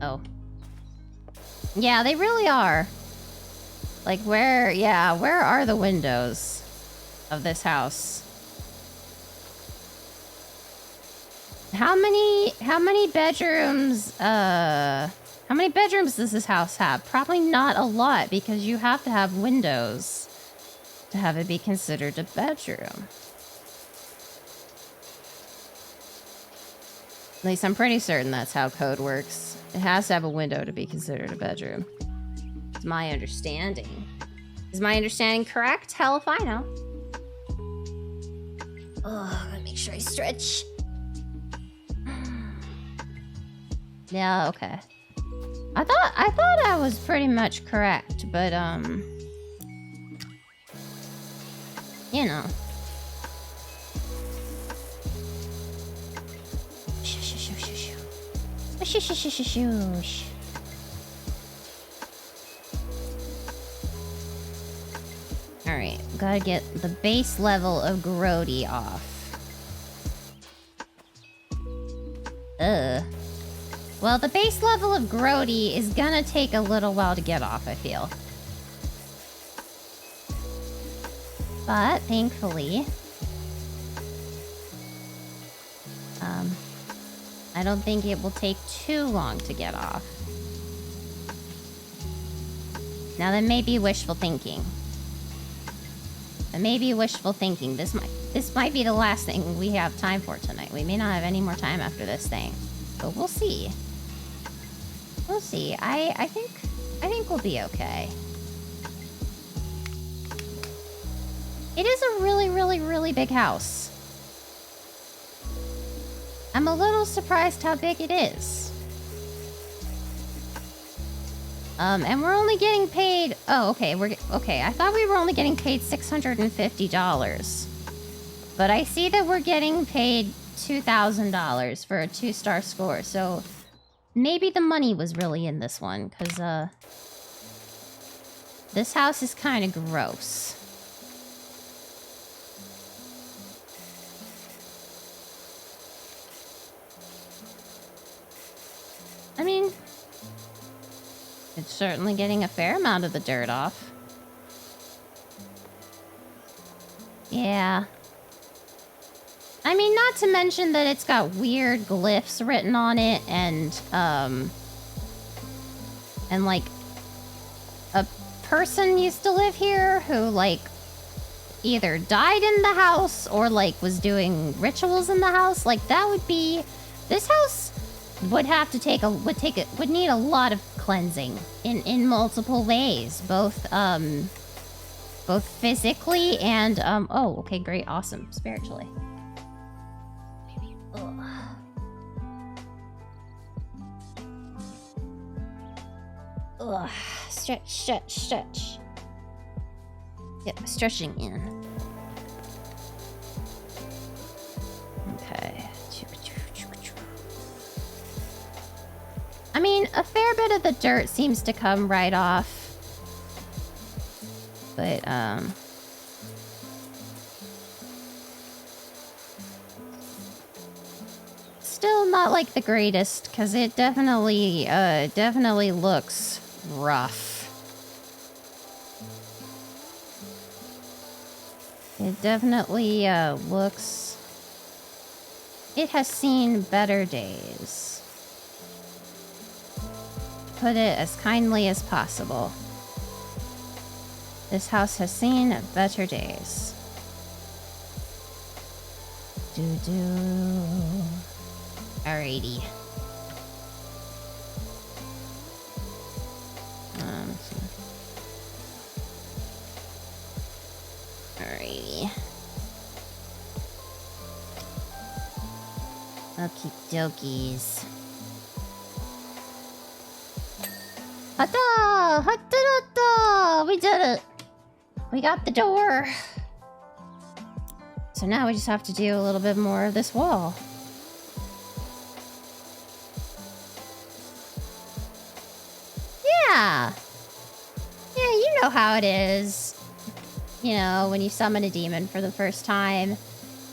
Oh. Yeah, they really are. Like, where are the windows of this house? How many bedrooms, how many bedrooms does this house have? Probably not a lot, because you have to have windows to have it be considered a bedroom. At least I'm pretty certain that's how code works. It has to have a window to be considered a bedroom. It's my understanding. Is my understanding correct? Hell if I know. Oh, let me make sure I stretch. Yeah, okay. I thought I was pretty much correct, but you know. Shush. Alright, gotta get the base level of grody off. Well, the base level of grody is gonna take a little while to get off, I feel. But, thankfully... I don't think it will take too long to get off. Now, that may be wishful thinking. This might be the last thing we have time for tonight. We may not have any more time after this thing. But we'll see. We'll see. I think we'll be okay. It is a really, really, really big house. I'm a little surprised how big it is. And we're only getting paid... Oh, okay, okay, I thought we were only getting paid $650. But I see that we're getting paid $2,000 for a 2-star score, so... Maybe the money was really in this one, because, this house is kind of gross. I mean... It's certainly getting a fair amount of the dirt off. Yeah. I mean, not to mention that it's got weird glyphs written on it, and like, a person used to live here who, like, either died in the house or, like, was doing rituals in the house. Like, that would be... This house would have to take a... would need a lot of cleansing in multiple ways. Both physically and, oh, okay, great, awesome. Spiritually. Ugh. Stretch. Yep, stretching in. Okay. I mean, a fair bit of the dirt seems to come right off. But, still not like the greatest, because it definitely looks rough. It definitely, looks... It has seen better days. Put it as kindly as possible. This house has seen better days. Alrighty. Alrighty. Okie dokies. Hata! Hata! We did it! We got the door. So now we just have to do a little bit more of this wall. Yeah! Yeah, you know how it is. You know, when you summon a demon for the first time.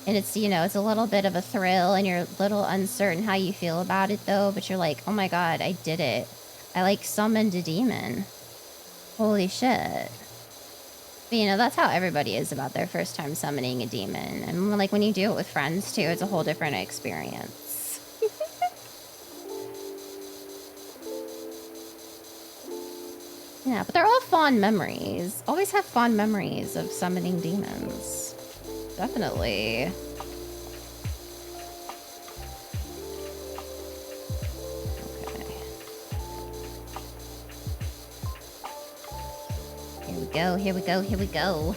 And it's, you know, it's a little bit of a thrill and you're a little uncertain how you feel about it though. But you're like, oh my god, I did it. I, like, summoned a demon. Holy shit. But, you know, that's how everybody is about their first time summoning a demon. And, like, when you do it with friends, too, it's a whole different experience. Yeah, but they're all fond memories. Always have fond memories of summoning demons. Definitely. Here we go.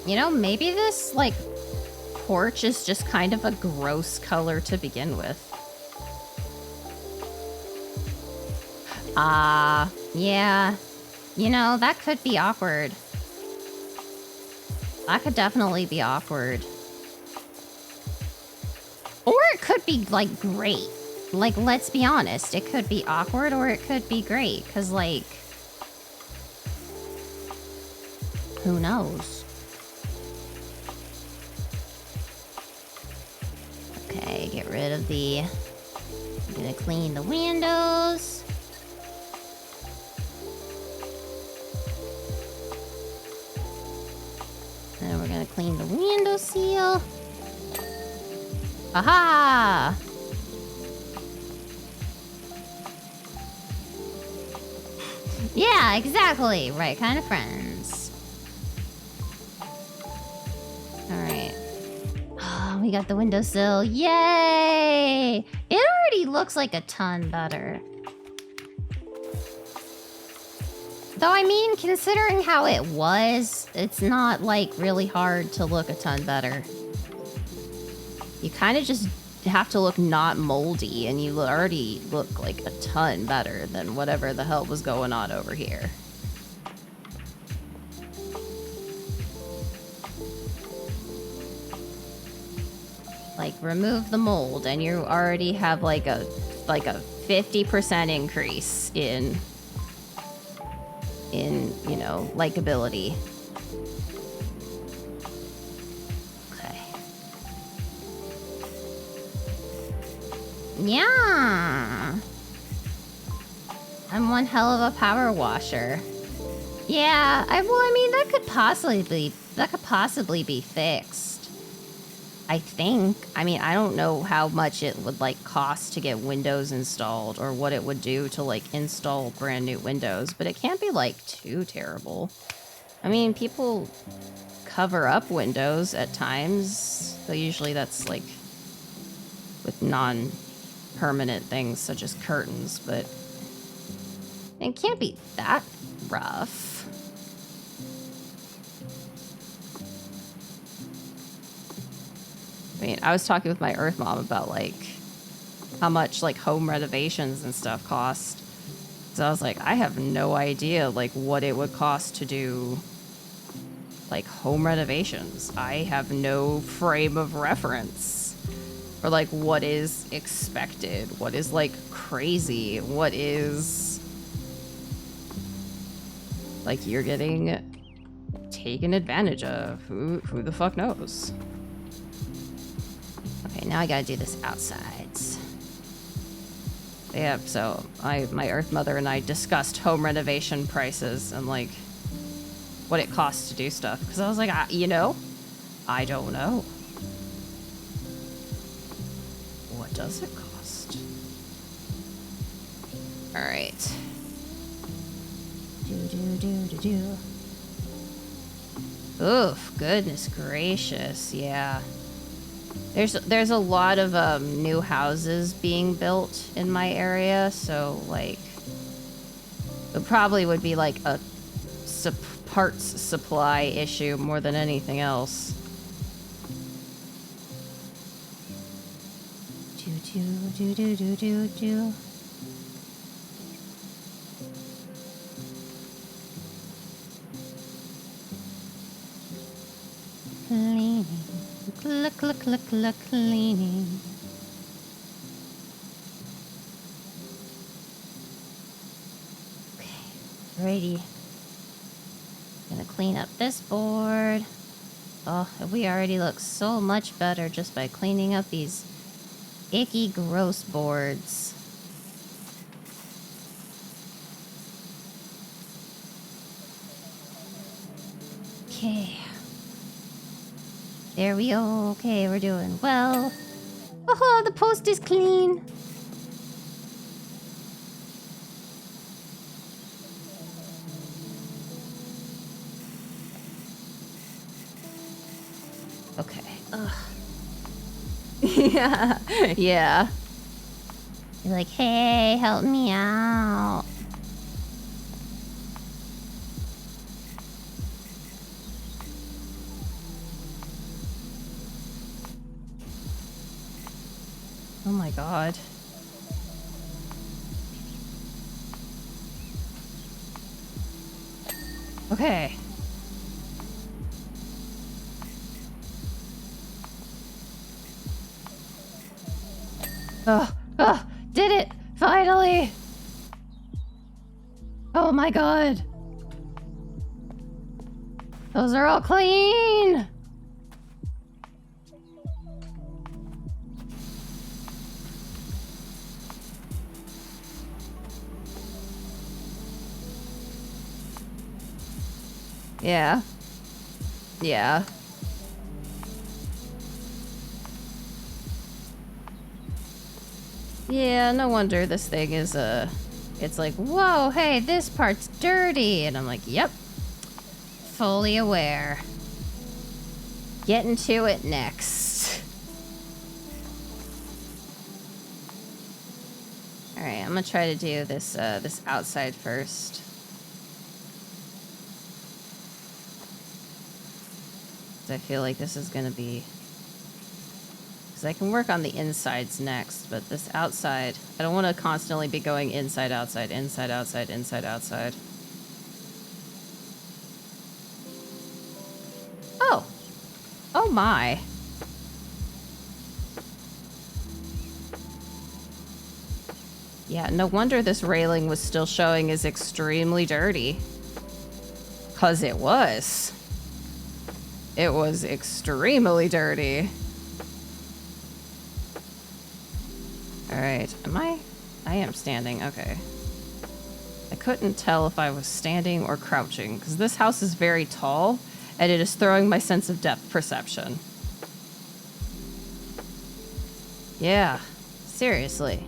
You know, maybe this, like, porch is just kind of a gross color to begin with. Yeah. You know, that could be awkward. That could definitely be awkward. Or it could be, like, great. Like, let's be honest. It could be awkward or it could be great. Because, like... Who knows? Okay, get rid of the... I'm gonna clean the windows. And we're gonna clean the window seal. Aha! Yeah, exactly. Right kind of friends. Alright. Oh, we got the windowsill. Yay! It already looks like a ton better. The Though, I mean, considering how it was, it's not, like, really hard to look a ton better. You kind of just have to look not moldy, and you already look, like, a ton better than whatever the hell was going on over here. Like, remove the mold, and you already have, like a 50% increase in, you know, likability. Okay. Yeah. I'm one hell of a power washer. Yeah, well, I mean, that could possibly be fixed. I think. I mean, I don't know how much it would, like, cost to get Windows installed or what it would do to, like, install brand new Windows, but it can't be, like, too terrible. I mean, people cover up Windows at times, so usually that's, like, with non-permanent things such as curtains, but it can't be that rough. I mean, I was talking with my Earth Mom about, like, how much, like, home renovations and stuff cost. So I was like, I have no idea, like, what it would cost to do, like, home renovations. I have no frame of reference for, like, what is expected, what is, like, crazy, what is, like, you're getting taken advantage of. Who the fuck knows? Okay, now I gotta do this outsides. Yeah, so my Earth Mother and I discussed home renovation prices and, like, what it costs to do stuff. Because I was like, you know, I don't know. What does it cost? Alright. Do. Oof, goodness gracious, yeah. There's a lot of new houses being built in my area, so, like, it probably would be like a parts supply issue more than anything else. Do. Cleaning. Cleaning. Okay, righty. Gonna clean up this board. Oh, we already look so much better just by cleaning up these icky, gross boards. Okay. There we go. Okay, we're doing well. Oh, the post is clean. Okay. Ugh. Yeah. Yeah. You're like, hey, help me out. Oh my god. Okay. Oh, did it! Finally! Oh my god. Those are all clean! Yeah. Yeah. Yeah, no wonder this thing is, it's like, whoa, hey, this part's dirty. And I'm like, yep. Fully aware. Getting to it next. Alright, I'm gonna try to do this, this outside first. I feel like this is gonna be... Because I can work on the insides next, but this outside... I don't want to constantly be going inside, outside, inside, outside, inside, outside. Oh! Oh my! Yeah, no wonder this railing was still showing as extremely dirty. 'Cause it was. It was extremely dirty. Alright, am I? I am standing, okay. I couldn't tell if I was standing or crouching, because this house is very tall, and it is throwing my sense of depth perception. Yeah, seriously.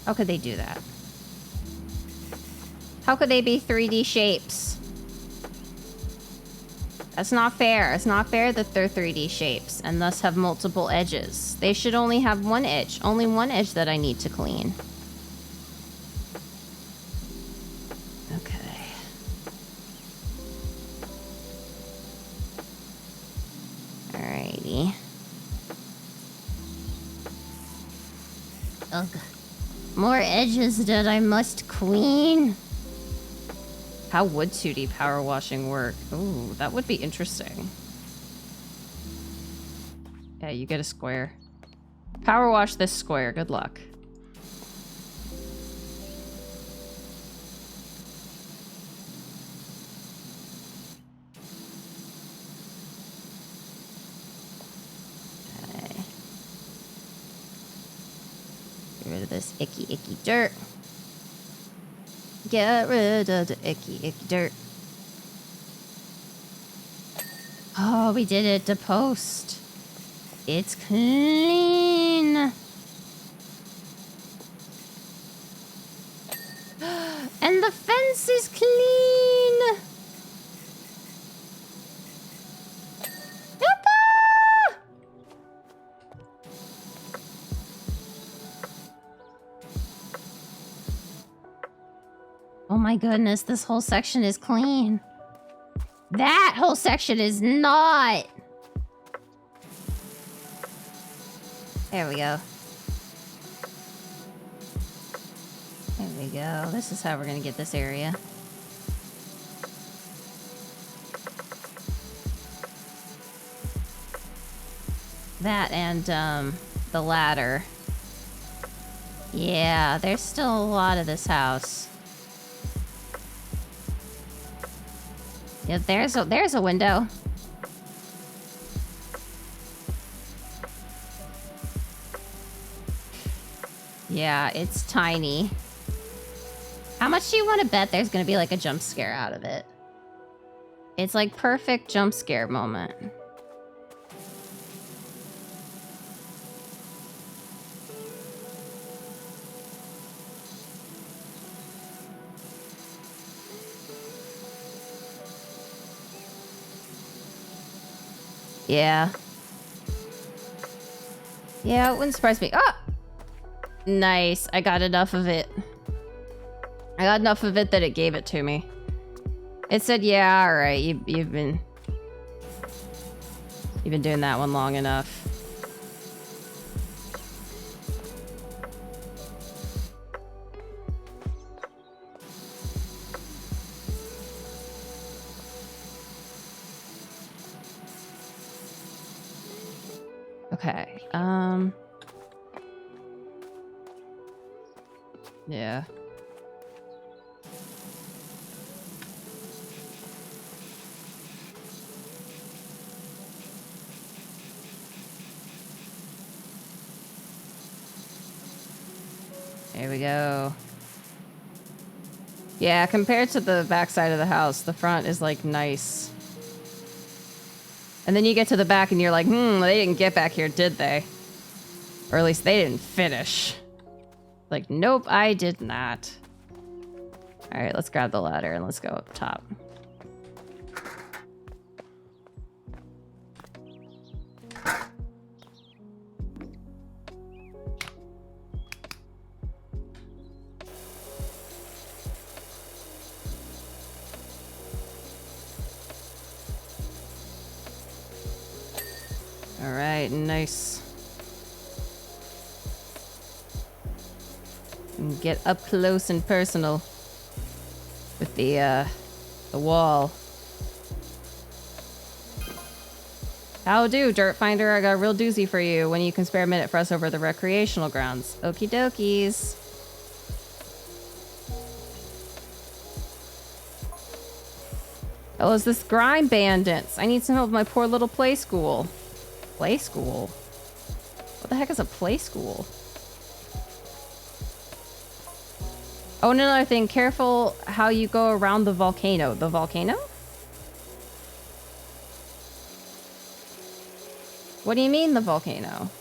How could they do that? How could they be 3D shapes? That's not fair. It's not fair that they're 3D shapes and thus have multiple edges. They should only have one edge. Only one edge that I need to clean. Okay. Alrighty. Ugh. More edges that I must clean. How would 2D power washing work? Ooh, that would be interesting. Yeah, you get a square. Power wash this square. Good luck. Okay. Get rid of this icky dirt. Get rid of the icky dirt. Oh, we did it. The post. It's clean. And the fence is clean. Yappa! Oh my goodness, this whole section is clean. That whole section is not. There we go. There we go. This is how we're gonna get this area. That and the ladder. Yeah, there's still a lot of this house. Yeah, there's a window. Yeah, it's tiny. How much do you want to bet there's gonna be like a jump scare out of it? It's like perfect jump scare moment. Yeah. Yeah, it wouldn't surprise me. Ah! Nice. I got enough of it. I got enough of it that it gave it to me. It said, yeah, alright, you've been doing that one long enough. Okay, yeah. There we go. Yeah, compared to the backside of the house, the front is like nice. And then you get to the back and you're like, they didn't get back here, did they? Or at least they didn't finish. Like, nope, I did not. All right, let's grab the ladder and let's go up top. Alright, nice. And get up close and personal with the wall. How do, Dirt Finder? I got a real doozy for you when you can spare a minute for us over the recreational grounds. Okie dokies. Oh, is this Grime Bandits? I need some help with my poor little play school. Play school? What the heck is a play school? Oh, and another thing, careful how you go around the volcano. The volcano? What do you mean, the volcano?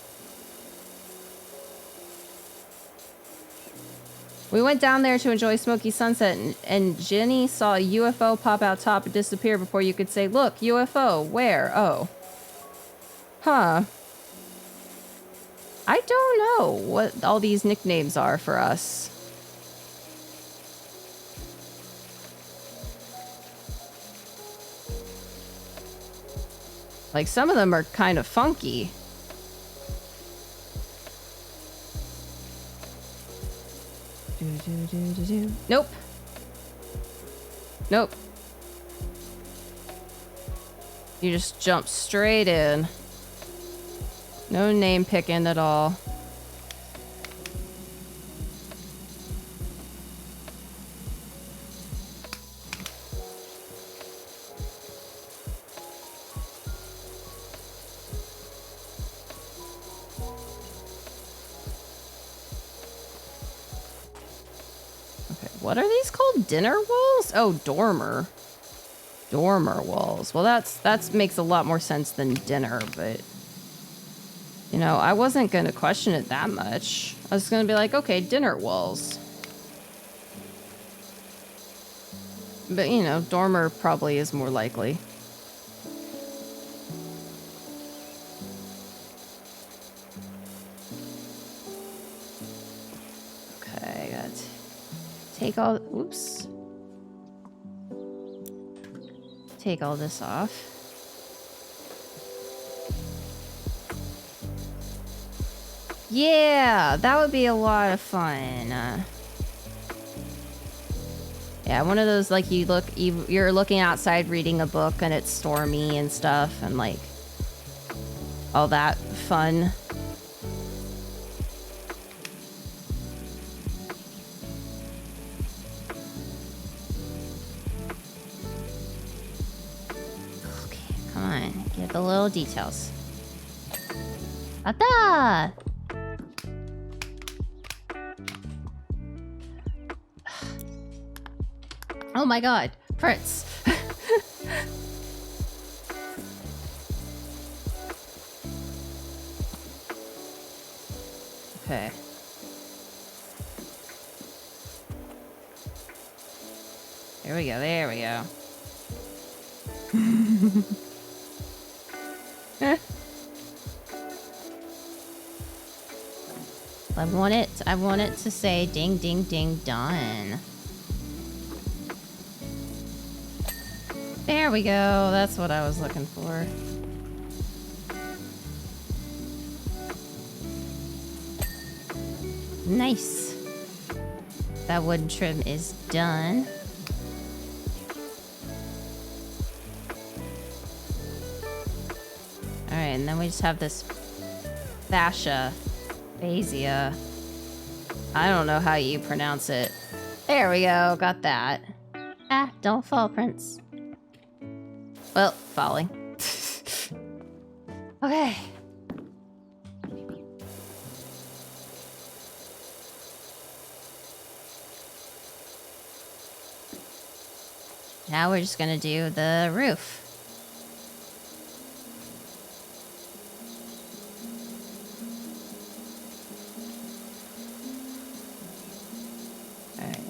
We went down there to enjoy smoky sunset, and Jenny saw a UFO pop out top and disappear before you could say, look, UFO, where? Oh. Huh. I don't know what all these nicknames are for us. Like, some of them are kind of funky. Nope. Nope. You just jump straight in. No name picking at all. What are these called? Dinner walls? Oh, dormer. Dormer walls. Well, that makes a lot more sense than dinner, but... You know, I wasn't going to question it that much. I was going to be like, okay, dinner walls. But, you know, dormer probably is more likely. Okay, got... Take all... Oops. Take all this off. Yeah, that would be a lot of fun. Yeah, one of those, like, you're looking outside reading a book and it's stormy and stuff and, like, all that fun. Get the little details. Ata! Oh my god, Fritz. Okay. There we go, there we go. I want it to say ding ding ding done. There we go. That's what I was looking for. Nice. That wooden trim is done. Alright, and then we just have this fascia. I don't know how you pronounce it. There we go, got that. Ah, don't fall, Prince. Well, falling. Okay. Now we're just gonna do the roof.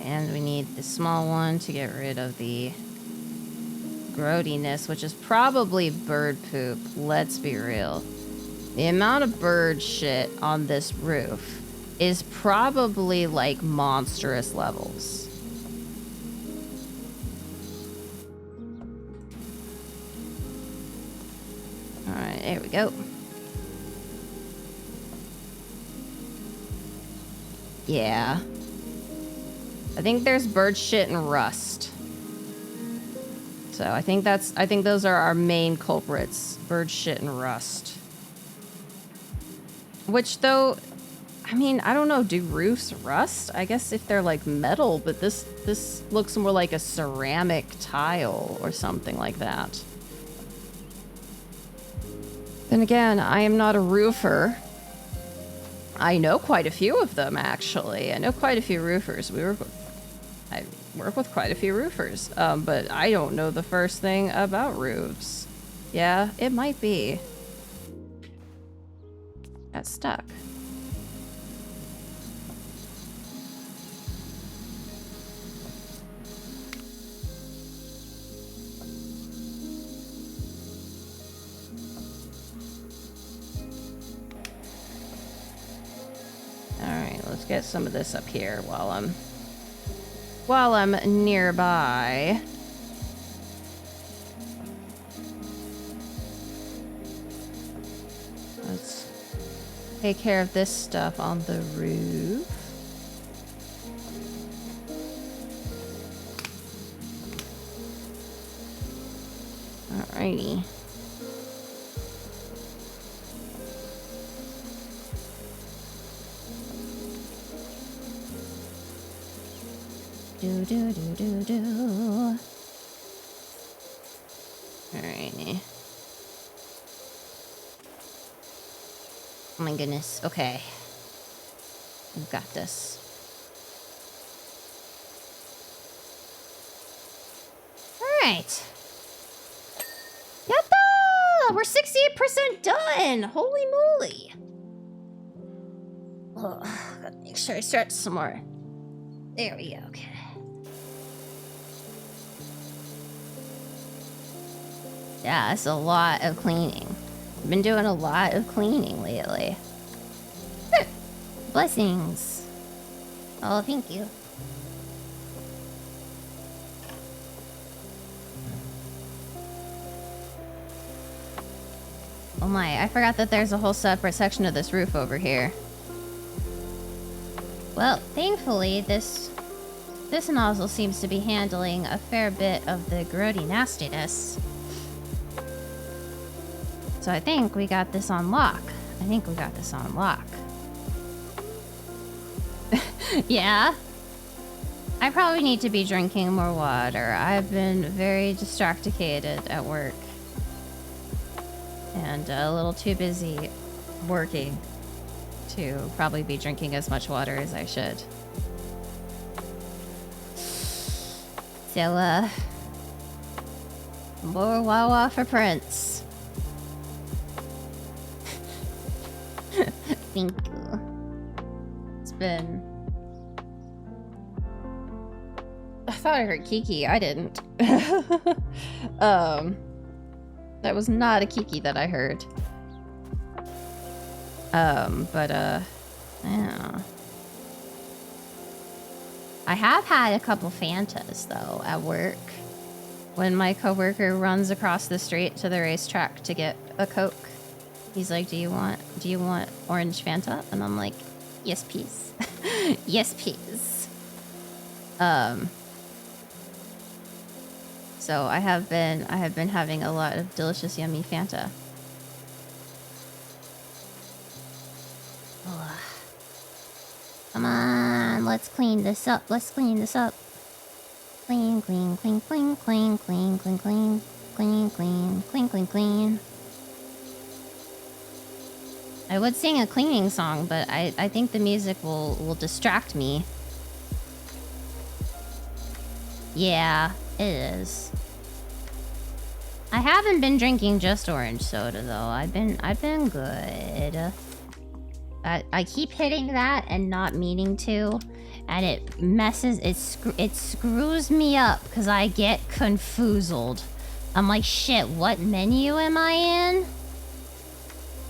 And we need the small one to get rid of the growtiness, which is probably bird poop. Let's be real. The amount of bird shit on this roof is probably like monstrous levels. Alright, there we go. Yeah. I think there's bird shit and rust. So I think those are our main culprits. Bird shit and rust. Which though, I mean, I don't know, do roofs rust? I guess if they're like metal, but this looks more like a ceramic tile or something like that. Then again, I am not a roofer. I know quite a few of them, actually. I know quite a few roofers. I work with quite a few roofers, but I don't know the first thing about roofs. Yeah, it might be. Got stuck. Alright, let's get some of this up here while I'm nearby. Let's take care of this stuff on the roof. Alrighty. Do. Alrighty. Oh my goodness. Okay. We've got this. Alright. Yatta! We're 68% done! Holy moly! Oh, gotta make sure I stretch some more. There we go. Okay. Yeah, that's a lot of cleaning. I've been doing a lot of cleaning lately. Blessings. Oh, thank you. Oh my, I forgot that there's a whole separate section of this roof over here. Well, thankfully, this nozzle seems to be handling a fair bit of the grody nastiness. So I think we got this on lock. Yeah. I probably need to be drinking more water. I've been very distracticated at work. And a little too busy working to probably be drinking as much water as I should. So, more Wawa for Prince. Thank you. It's been... I thought I heard Kiki. I didn't. That was not a Kiki that I heard. Yeah. I have had a couple Fantas, though, at work. When my coworker runs across the street to the racetrack to get a Coke, he's like, do you want orange Fanta? And I'm like, yes, please. Yes, please. So I have been having a lot of delicious, yummy Fanta. Oh. Come on, let's clean this up. Clean. I would sing a cleaning song, but I think the music will distract me. Yeah, it is. I haven't been drinking just orange soda though. I've been good. I keep hitting that and not meaning to, and it messes, it screws me up because I get confoozled. I'm like, shit, what menu am I in?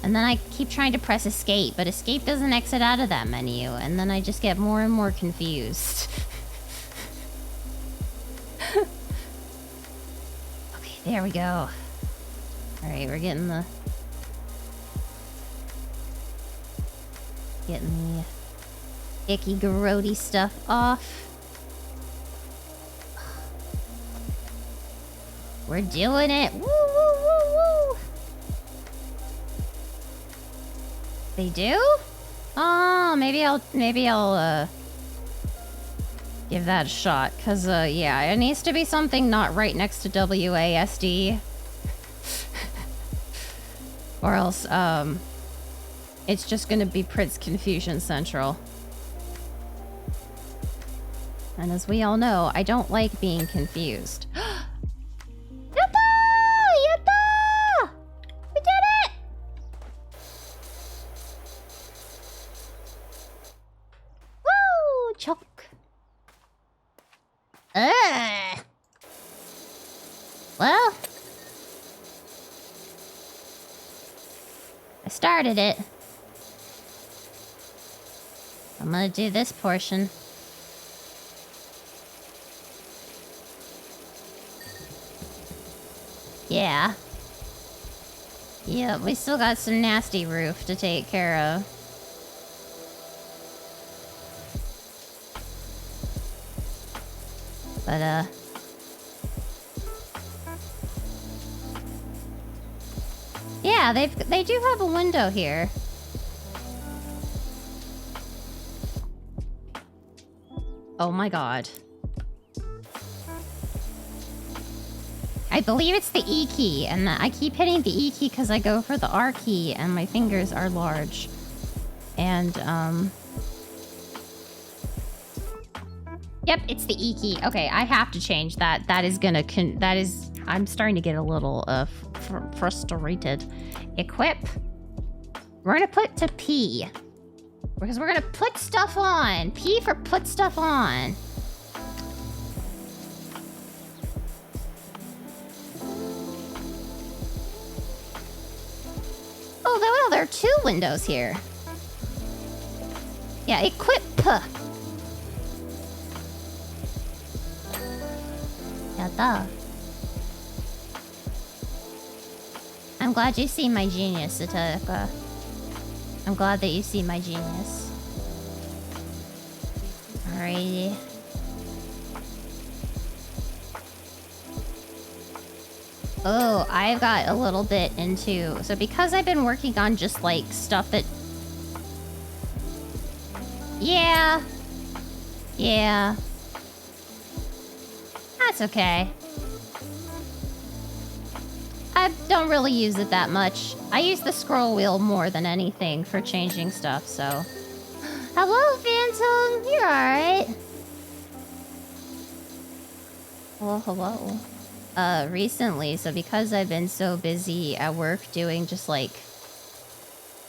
And then I keep trying to press escape, but escape doesn't exit out of that menu, and then I just get more and more confused. Okay, there we go. Alright, we're getting the icky, grody stuff off. We're doing it. Woo, woo, woo, woo. They do? Oh, maybe I'll give that a shot. Cause yeah, it needs to be something not right next to WASD. Or else, it's just gonna be Prince Confusion Central. And as we all know, I don't like being confused. Yatta! Yatta! We did it! Woo! Choke. Well, I started it. I'm gonna do this portion. Yeah. Yeah, we still got some nasty roof to take care of. But, yeah, they do have a window here. Oh my god. I believe it's the E key, and I keep hitting the E key because I go for the R key, and my fingers are large. And, yep, it's the E key. Okay, I have to change that. That is gonna, I'm starting to get a little, frustrated. Equip. We're gonna put to P. Because we're gonna put stuff on. P for put stuff on. Oh, well, there are two windows here. Yeah, equip. Yatta. I'm glad you see my genius, Sataka. I'm glad that you see my genius. Alrighty. Oh, I've got a little bit into... So because I've been working on just, like, stuff that... Yeah. Yeah. That's okay. I don't really use it that much. I use the scroll wheel more than anything for changing stuff, so... Hello, Phantom! You're alright. Hello, hello. Recently, so because I've been so busy at work doing just, like...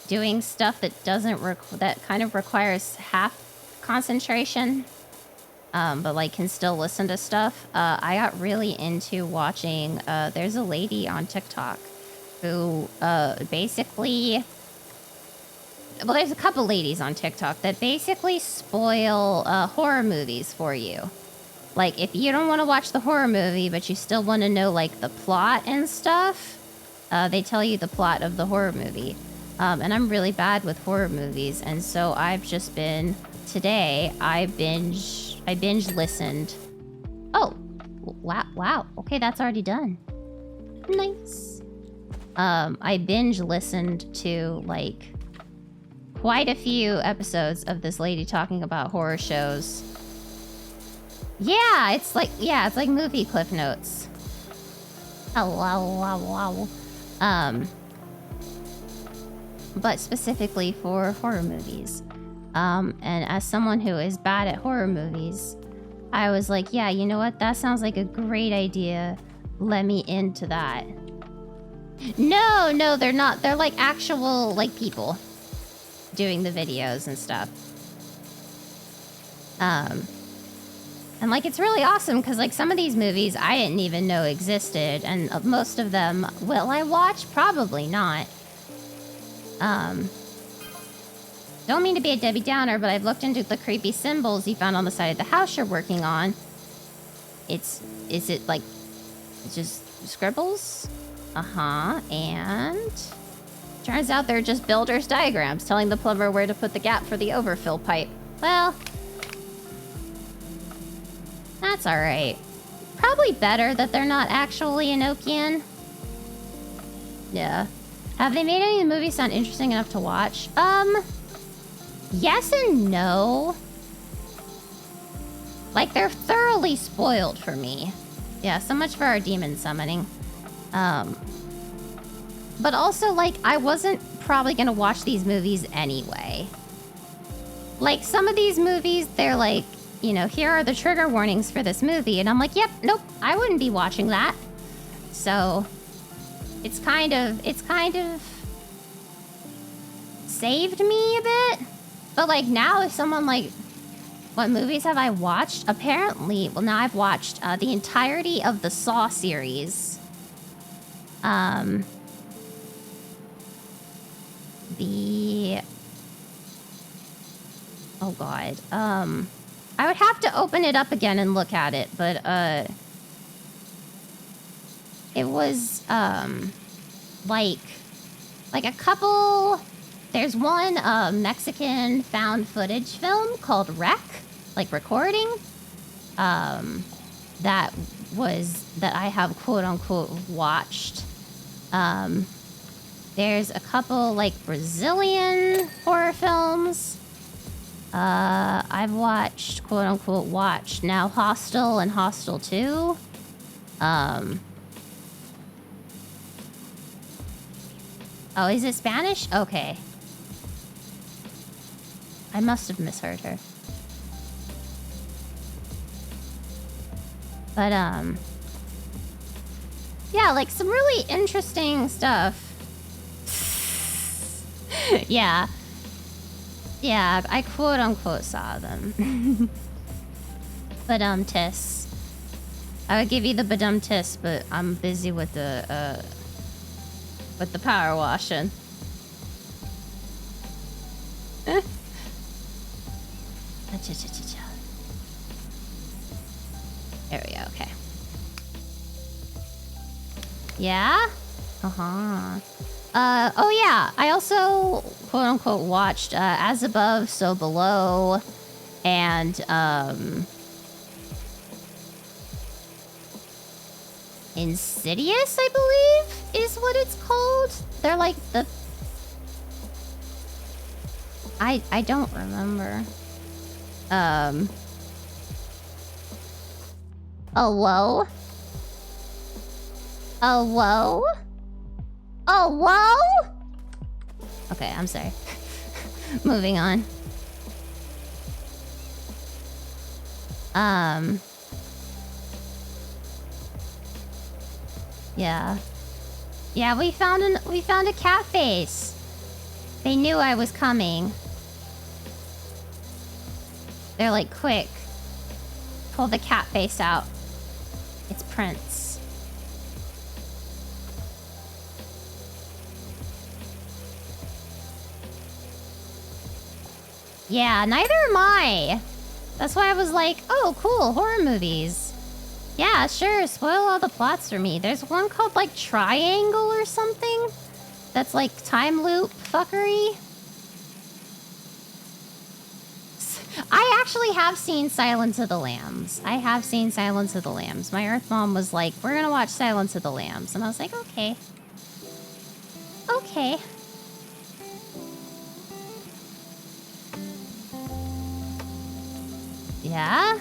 doing stuff that doesn't that kind of requires half concentration, but, like, can still listen to stuff, I got really into watching, there's a lady on TikTok who, basically... Well, there's a couple ladies on TikTok that basically spoil, horror movies for you. Like, if you don't want to watch the horror movie, but you still want to know, like, the plot and stuff, they tell you the plot of the horror movie. And I'm really bad with horror movies, and so I've just been... Today, I binge listened. Oh, wow. Okay, that's already done. Nice. I binge listened to, like, quite a few episodes of this lady talking about horror shows. Yeah, it's like movie cliff notes. Hello. But specifically for horror movies. And as someone who is bad at horror movies, I was like, yeah, you know what? That sounds like a great idea. Let me into that. No, they're not. They're like actual, like, people doing the videos and stuff. And, like, it's really awesome because, like, some of these movies I didn't even know existed, and most of them, will I watch? Probably not. Don't mean to be a Debbie Downer, but I've looked into the creepy symbols you found on the side of the house you're working on. Is it, like, just scribbles? Uh-huh, and... Turns out they're just builder's diagrams telling the plumber where to put the gap for the overfill pipe. Well, that's alright. Probably better that they're not actually Enochian. Yeah. Have they made any of the movies sound interesting enough to watch? Yes and no. Like, they're thoroughly spoiled for me. Yeah, so much for our demon summoning. But also, like, I wasn't probably gonna watch these movies anyway. Like, some of these movies, they're like, you know, here are the trigger warnings for this movie. And I'm like, yep, nope, I wouldn't be watching that. So, it's kind of saved me a bit. But, like, now if someone, like, what movies have I watched? Apparently, well, now I've watched the entirety of the Saw series. Oh god. I would have to open it up again and look at it, but it was like a couple. There's one Mexican found footage film called Rec, like recording. That I have quote unquote watched. There's a couple like Brazilian horror films. I've watched, quote unquote, watched now Hostel and Hostel 2. Oh, is it Spanish? Okay. I must have misheard her. But, yeah, like some really interesting stuff. Yeah. Yeah, I quote unquote saw them. Badum-tis. I would give you the badum-tis, but I'm busy with the power washing. There we go, okay. Yeah? Uh-huh. Oh yeah, I also, quote-unquote, watched As Above, So Below, and, Insidious, I believe, is what it's called. They're like the... I don't remember. Hello? Hello? Oh, whoa! Okay, I'm sorry. Moving on. Yeah. Yeah, we found a cat face. They knew I was coming. They're like, quick. Pull the cat face out. It's Prince. Yeah, neither am I. That's why I was like, oh, cool, horror movies. Yeah, sure, spoil all the plots for me. There's one called, like, Triangle or something. That's, like, time loop fuckery. I actually have seen Silence of the Lambs. I have seen Silence of the Lambs. My Earth Mom was like, we're gonna watch Silence of the Lambs. And I was like, okay. Okay. Yeah?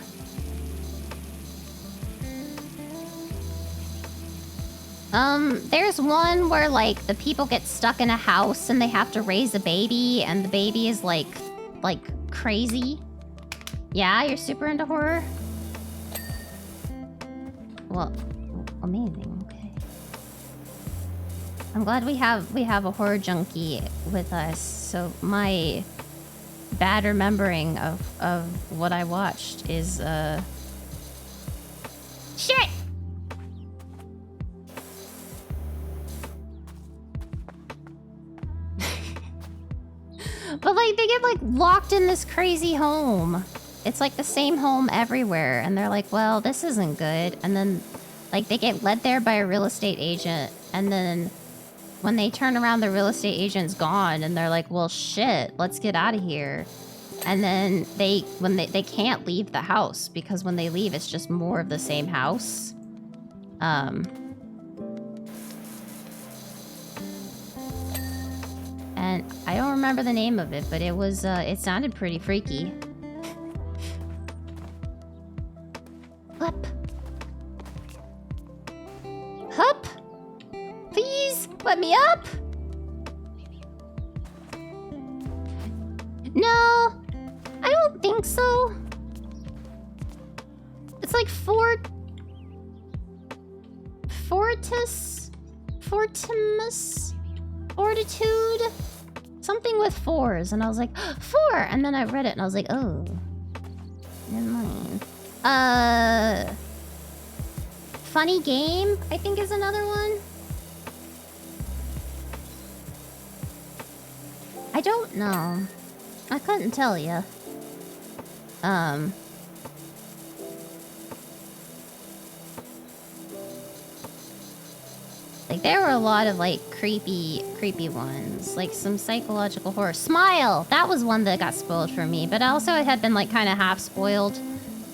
There's one where, like, the people get stuck in a house and they have to raise a baby, and the baby is, like, crazy. Yeah, you're super into horror? Well, amazing, okay. I'm glad we have a horror junkie with us, so my bad remembering of what I watched is, shit! But, like, they get, like, locked in this crazy home. It's, like, the same home everywhere. And they're like, well, this isn't good. And then, like, they get led there by a real estate agent. And then when they turn around, the real estate agent's gone. And they're like, well, shit, let's get out of here. And then they can't leave the house because when they leave, it's just more of the same house. And I don't remember the name of it, but it was, it sounded pretty freaky. Up. Hup! Please, let me up! No, I don't think so. It's like fortitude, something with fours, and I was like, 4, and then I read it and I was like, oh, never mind. Funny game, I think is another one. I don't know. I couldn't tell you. Like, there were a lot of, like, creepy ones. Like, some psychological horror. Smile! That was one that got spoiled for me. But also, it had been, like, kind of half-spoiled.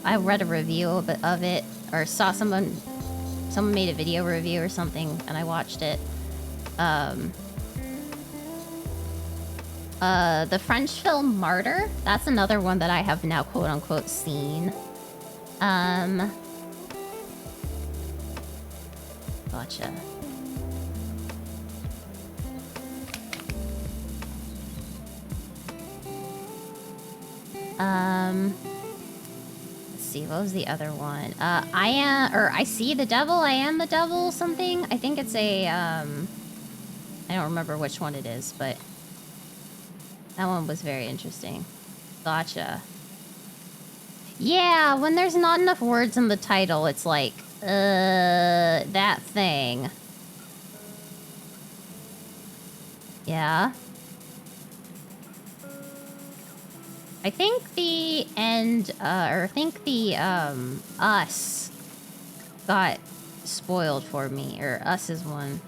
I read a review of it. Or saw someone made a video review or something, and I watched it. The French film Martyr. That's another one that I have now, quote-unquote, seen. Gotcha. Let's see, what was the other one? I see the devil, I am the devil, something. I think it's a, I don't remember which one it is, but that one was very interesting. Gotcha. Yeah, when there's not enough words in the title, it's like, that thing. Yeah. I think the end, Us got spoiled for me, or Us is one.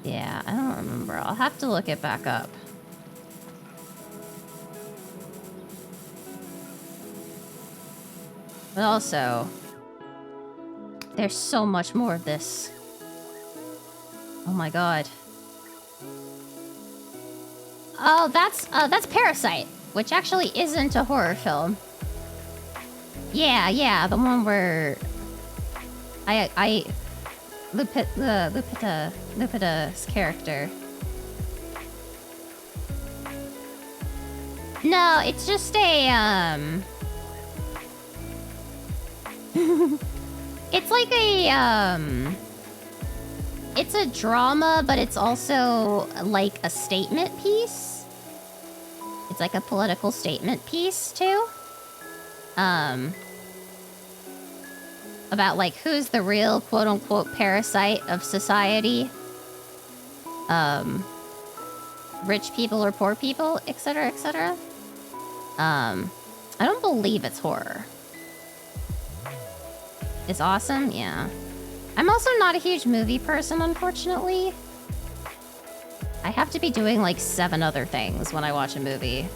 Yeah, I don't remember. I'll have to look it back up. But also, there's so much more of this. Oh my god. Oh, that's Parasite, which actually isn't a horror film. Yeah, the one where Lupita's character. No, it's just a it's like a it's a drama, but it's also like a statement piece. It's like a political statement piece too. About like who's the real quote-unquote parasite of society. Rich people or poor people, etc., etc. I don't believe it's horror. It's awesome, yeah. I'm also not a huge movie person, unfortunately. I have to be doing like 7 other things when I watch a movie.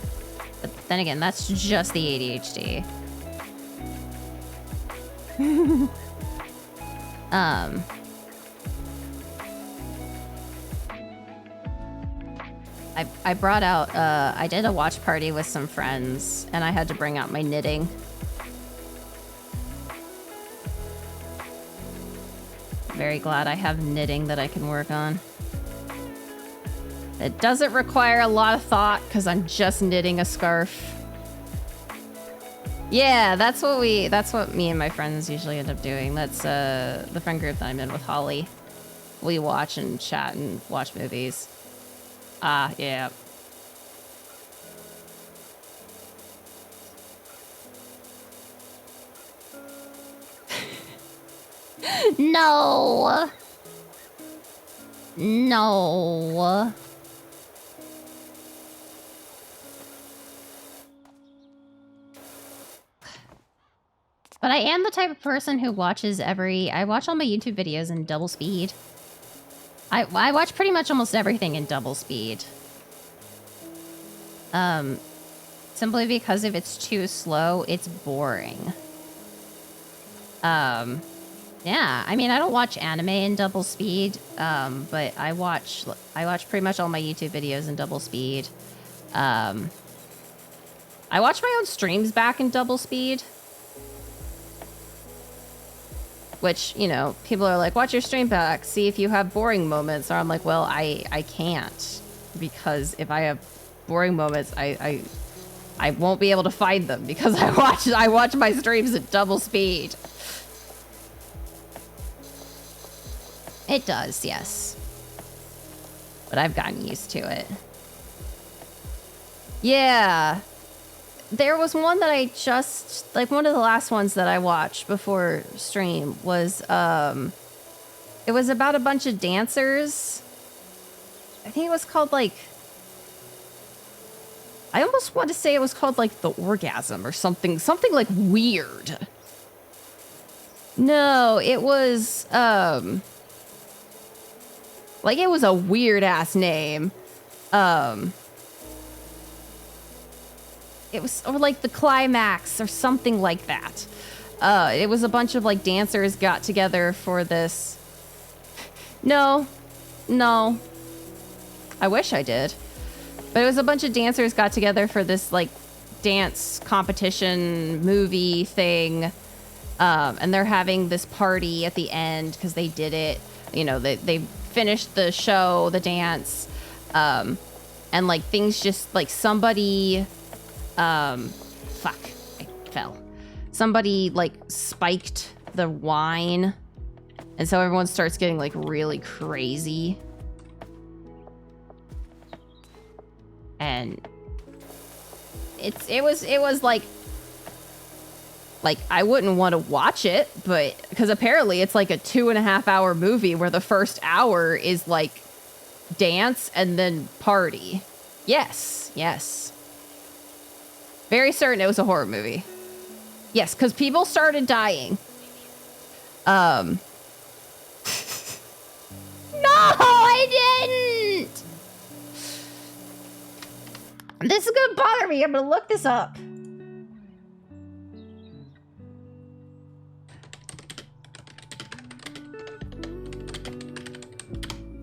But then again, that's just the ADHD. I brought out, I did a watch party with some friends, and I had to bring out my knitting. Very glad I have knitting that I can work on. It doesn't require a lot of thought, because I'm just knitting a scarf. Yeah, that's what me and my friends usually end up doing. That's the friend group that I'm in with Holly. We watch and chat and watch movies. Ah, yeah. No. No. But I am the type of person who watches I watch all my YouTube videos in double speed. I watch pretty much almost everything in double speed. Simply because if it's too slow, it's boring. Yeah, I mean, I don't watch anime in double speed, but I watch pretty much all my YouTube videos in double speed. I watch my own streams back in double speed. Which, you know, people are like, watch your stream back, see if you have boring moments. Or I'm like, well, I can't. Because if I have boring moments, I won't be able to find them because I watch my streams at double speed. It does, yes. But I've gotten used to it. Yeah. There was one that I just, like, one of the last ones that I watched before stream was, it was about a bunch of dancers. I think it was called, like, I almost want to say it was called, like, The Orgasm or something like weird. No, it was, like, it was a weird ass name. It was, or like The Climax or something like that. It was a bunch of like dancers got together for this. No. I wish I did. But it was a bunch of dancers got together for this like dance competition movie thing. And they're having this party at the end because they did it. You know, they finished the show, the dance. And like things just like somebody... fuck, I fell. Somebody, like, spiked the wine, and so everyone starts getting, like, really crazy. And it was, like, I wouldn't want to watch it, but, because apparently it's, like, a 2.5 hour movie where the first hour is, like, dance and then party. Yes. Very certain it was a horror movie. Yes, because people started dying. No, I didn't! This is gonna bother me. I'm gonna look this up.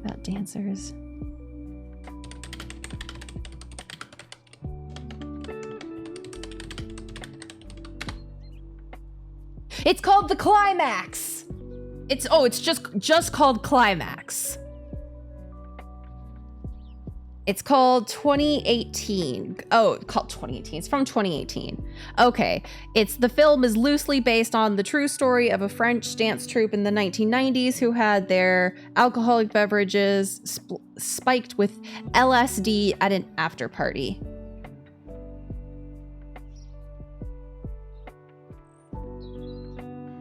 About dancers. It's called The Climax. It's just called Climax. It's called 2018. Oh, called 2018. It's from 2018. Okay. The film is loosely based on the true story of a French dance troupe in the 1990s who had their alcoholic beverages spiked with LSD at an after party.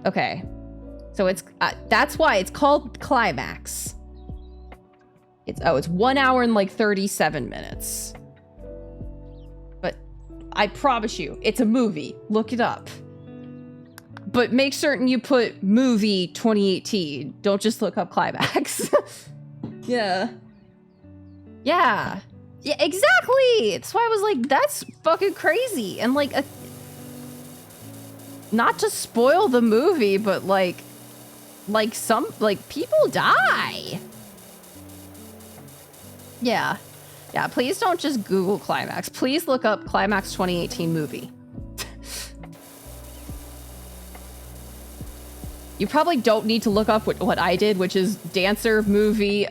Okay, so it's that's why it's called Climax. It's 1 hour and like 37 minutes. But I promise you, it's a movie. Look it up. But make certain you put movie 2018. Don't just look up Climax. Yeah, exactly. That's why I was like, that's fucking crazy. And like not to spoil the movie, but like some people die. Yeah, please don't just Google Climax. Please look up Climax 2018 movie. You probably don't need to look up what I did, which is dancer movie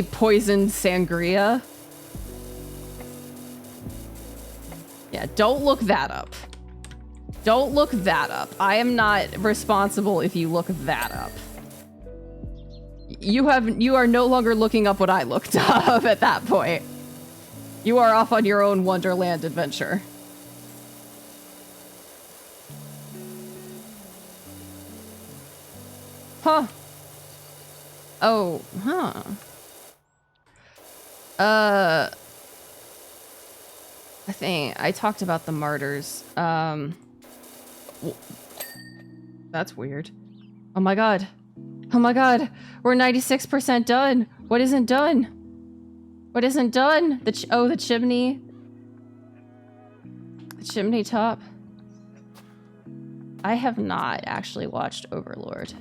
poisoned sangria. Yeah, don't look that up. Don't look that up. I am not responsible if you look that up. You are no longer looking up what I looked up at that point. You are off on your own Wonderland adventure. Huh. Oh, huh. I think I talked about the martyrs. That's weird. Oh my god. Oh my god, we're 96% done. What isn't done? What isn't done? The chimney. The chimney top. I have not actually watched Overlord.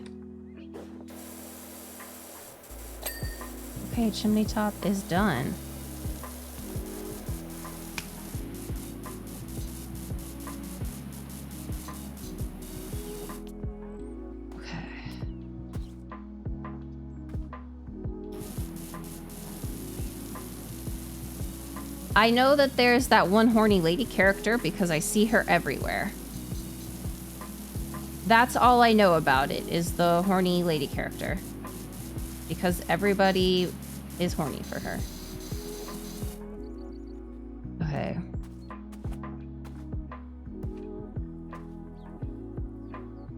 Okay, chimney top is done. I know that there's that one horny lady character because I see her everywhere. That's all I know about it, is the horny lady character. Because everybody is horny for her. Okay.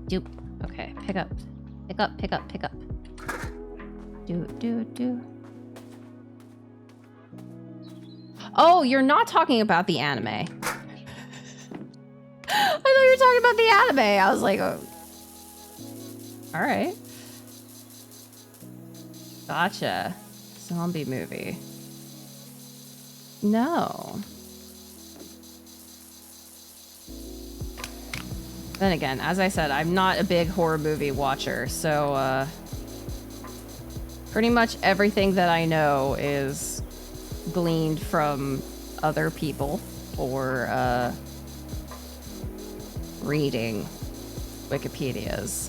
Doop. Okay, pick up. Pick up, pick up, pick up. Do. Oh, you're not talking about the anime. I thought you were talking about the anime. I was like, oh. All right. Gotcha. Zombie movie. No. Then again, as I said, I'm not a big horror movie watcher, so pretty much everything that I know is gleaned from other people or reading Wikipedias.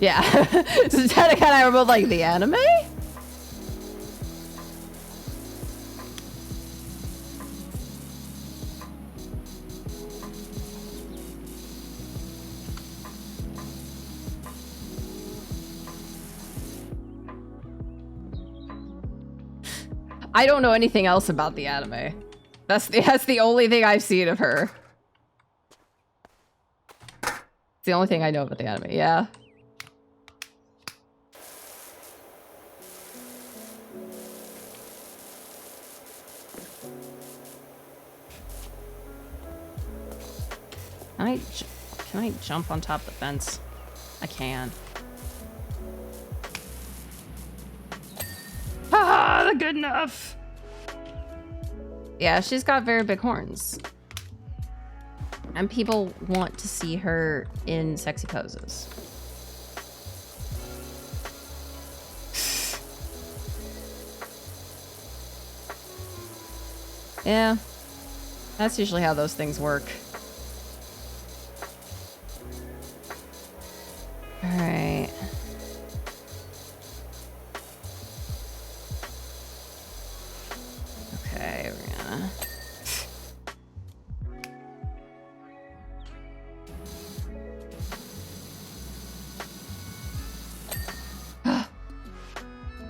Yeah. So Danica and I were both like, the anime? I don't know anything else about the anime. That's the only thing I've seen of her. It's the only thing I know about the anime, yeah. Can I jump on top of the fence? I can. Ah, good enough. Yeah, she's got very big horns. And people want to see her in sexy poses. Yeah. That's usually how those things work. Alright. Okay, we're gonna...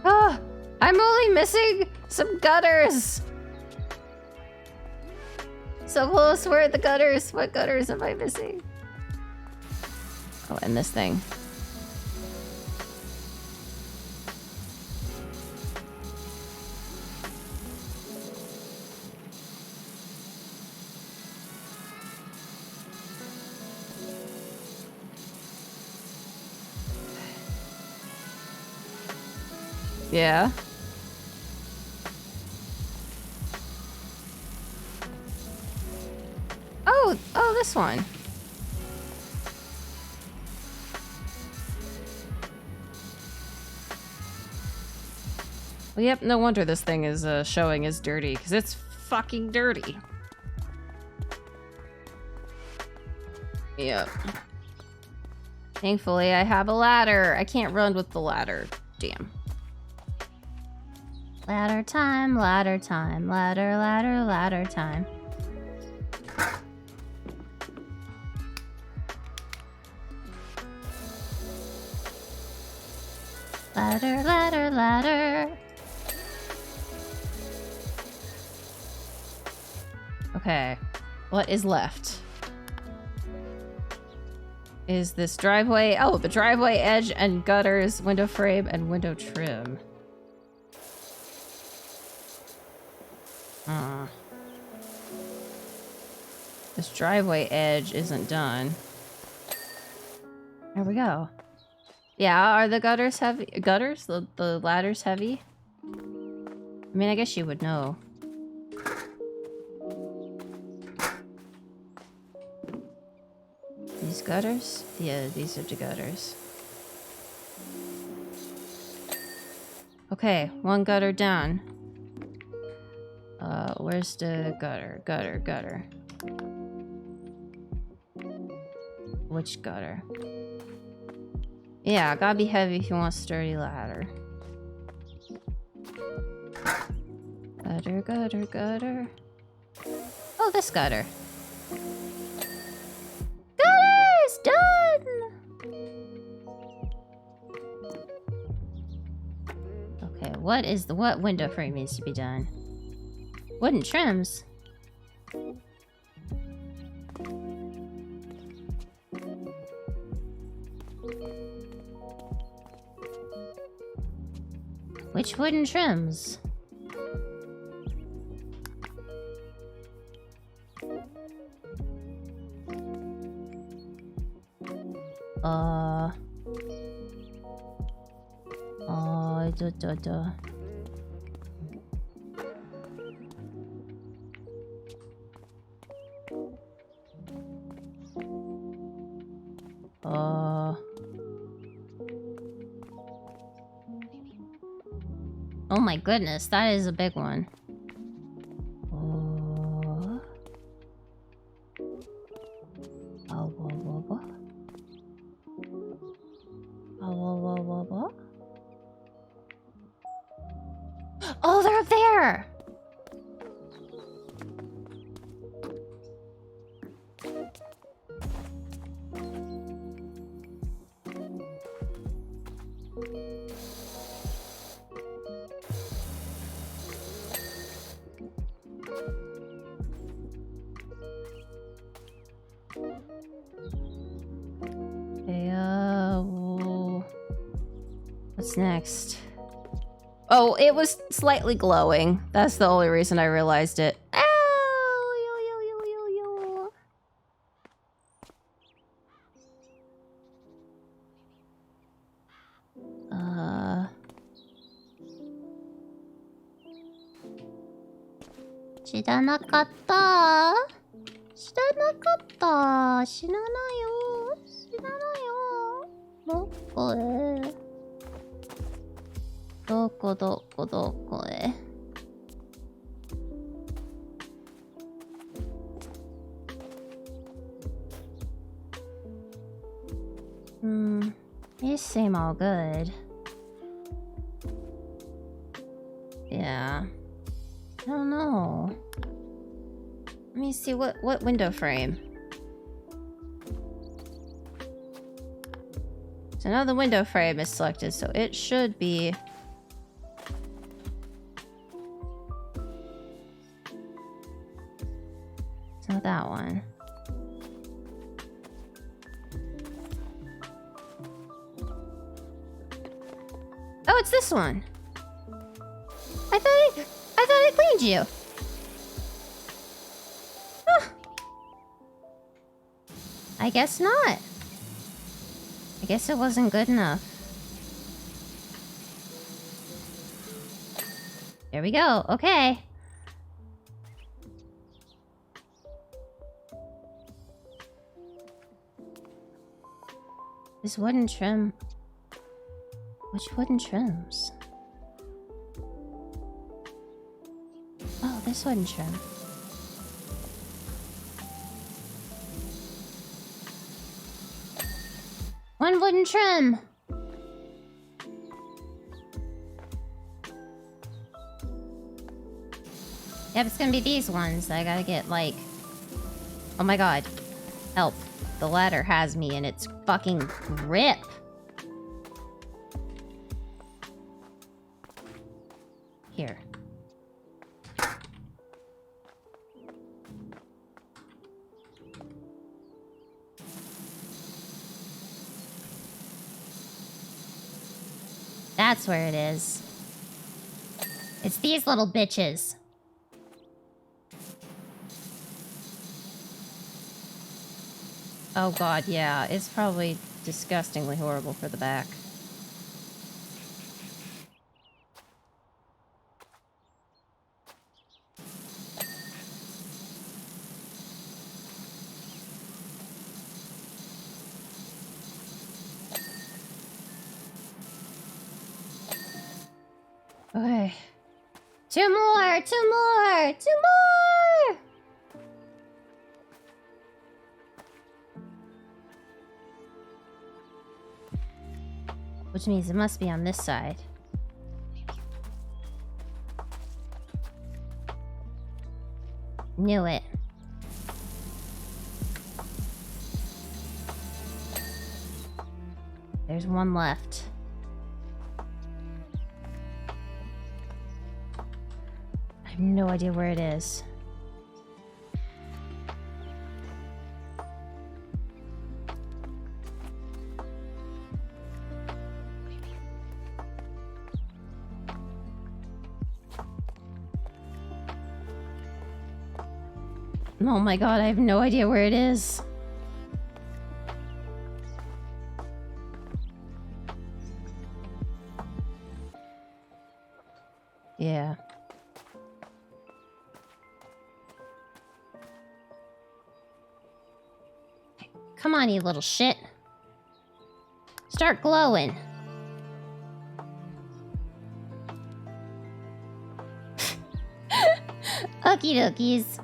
Ah! I'm only missing some gutters! So close, where are the gutters? What gutters am I missing? Oh, and this thing. Yeah. Oh, this one. Well, yep, no wonder this thing is showing as dirty, because it's fucking dirty. Yep. Thankfully, I have a ladder. I can't run with the ladder. Damn. Ladder time, ladder time, ladder, ladder, ladder time. Ladder, ladder, ladder. Okay, what is left? Is this driveway? Oh, the driveway edge and gutters, window frame, and window trim. This driveway edge isn't done. There we go. Yeah, are the gutters heavy? Gutters? The ladders heavy? I mean, I guess you would know. These gutters? Yeah, these are the gutters. Okay, one gutter down. Where's the gutter? Gutter. Which gutter? Yeah, gotta be heavy if you want a sturdy ladder. Gutter. Oh, this gutter. Gutters! Done! Okay, what window frame needs to be done? Wooden trims. Which wooden trims? Oh my goodness, that is a big one. Oh, they're up there! What's next? Oh, it was slightly glowing. That's the only reason I realized it. Ow! Yo. 知らなかった。知らなかった。知らないよ。知らないよ。どこへ。どこへ。These seem all good. Yeah. I don't know. Let me see what window frame. So now the window frame is selected, so it should be. It's not that one. Oh, it's this one. I thought I cleaned you. Huh. I guess not. I guess it wasn't good enough. There we go. Okay. This wooden trim. Which wooden trims? Oh, this wooden trim. One wooden trim! Yep, it's gonna be these ones. I gotta get, like... Oh my god. Help. The ladder has me in its fucking grip. Here. That's where it is. It's these little bitches. Oh god, yeah, it's probably disgustingly horrible for the back. Okay. Two more! Two more! Two more! Which means it must be on this side. Knew it. There's one left. I have no idea where it is. Oh my god, I have no idea where it is. Yeah. Come on, you little shit. Start glowing. Okie dokies.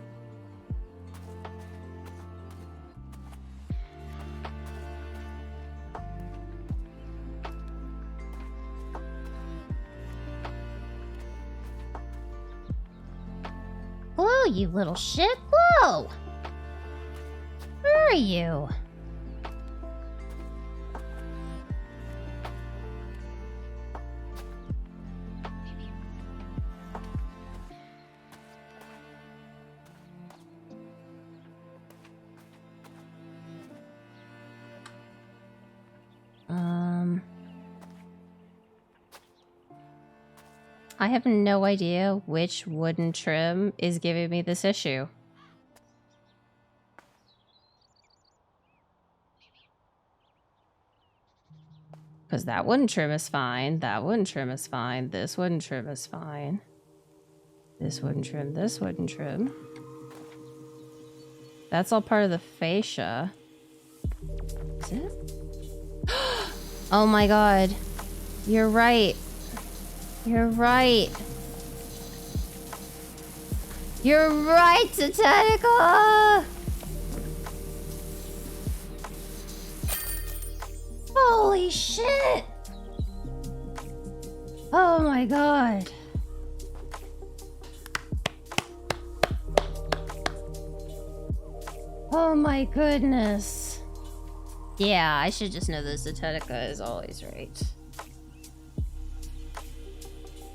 Glow, you little shit. Glow! Where are you? I have no idea which wooden trim is giving me this issue. Because that wooden trim is fine, that wooden trim is fine, this wooden trim is fine. This wooden trim, this wooden trim. That's all part of the fascia. Is it? Oh my god. You're right. You're right. You're right, Titanica! Holy shit! Oh my god. Oh my goodness. Yeah, I should just know that Titanica is always right.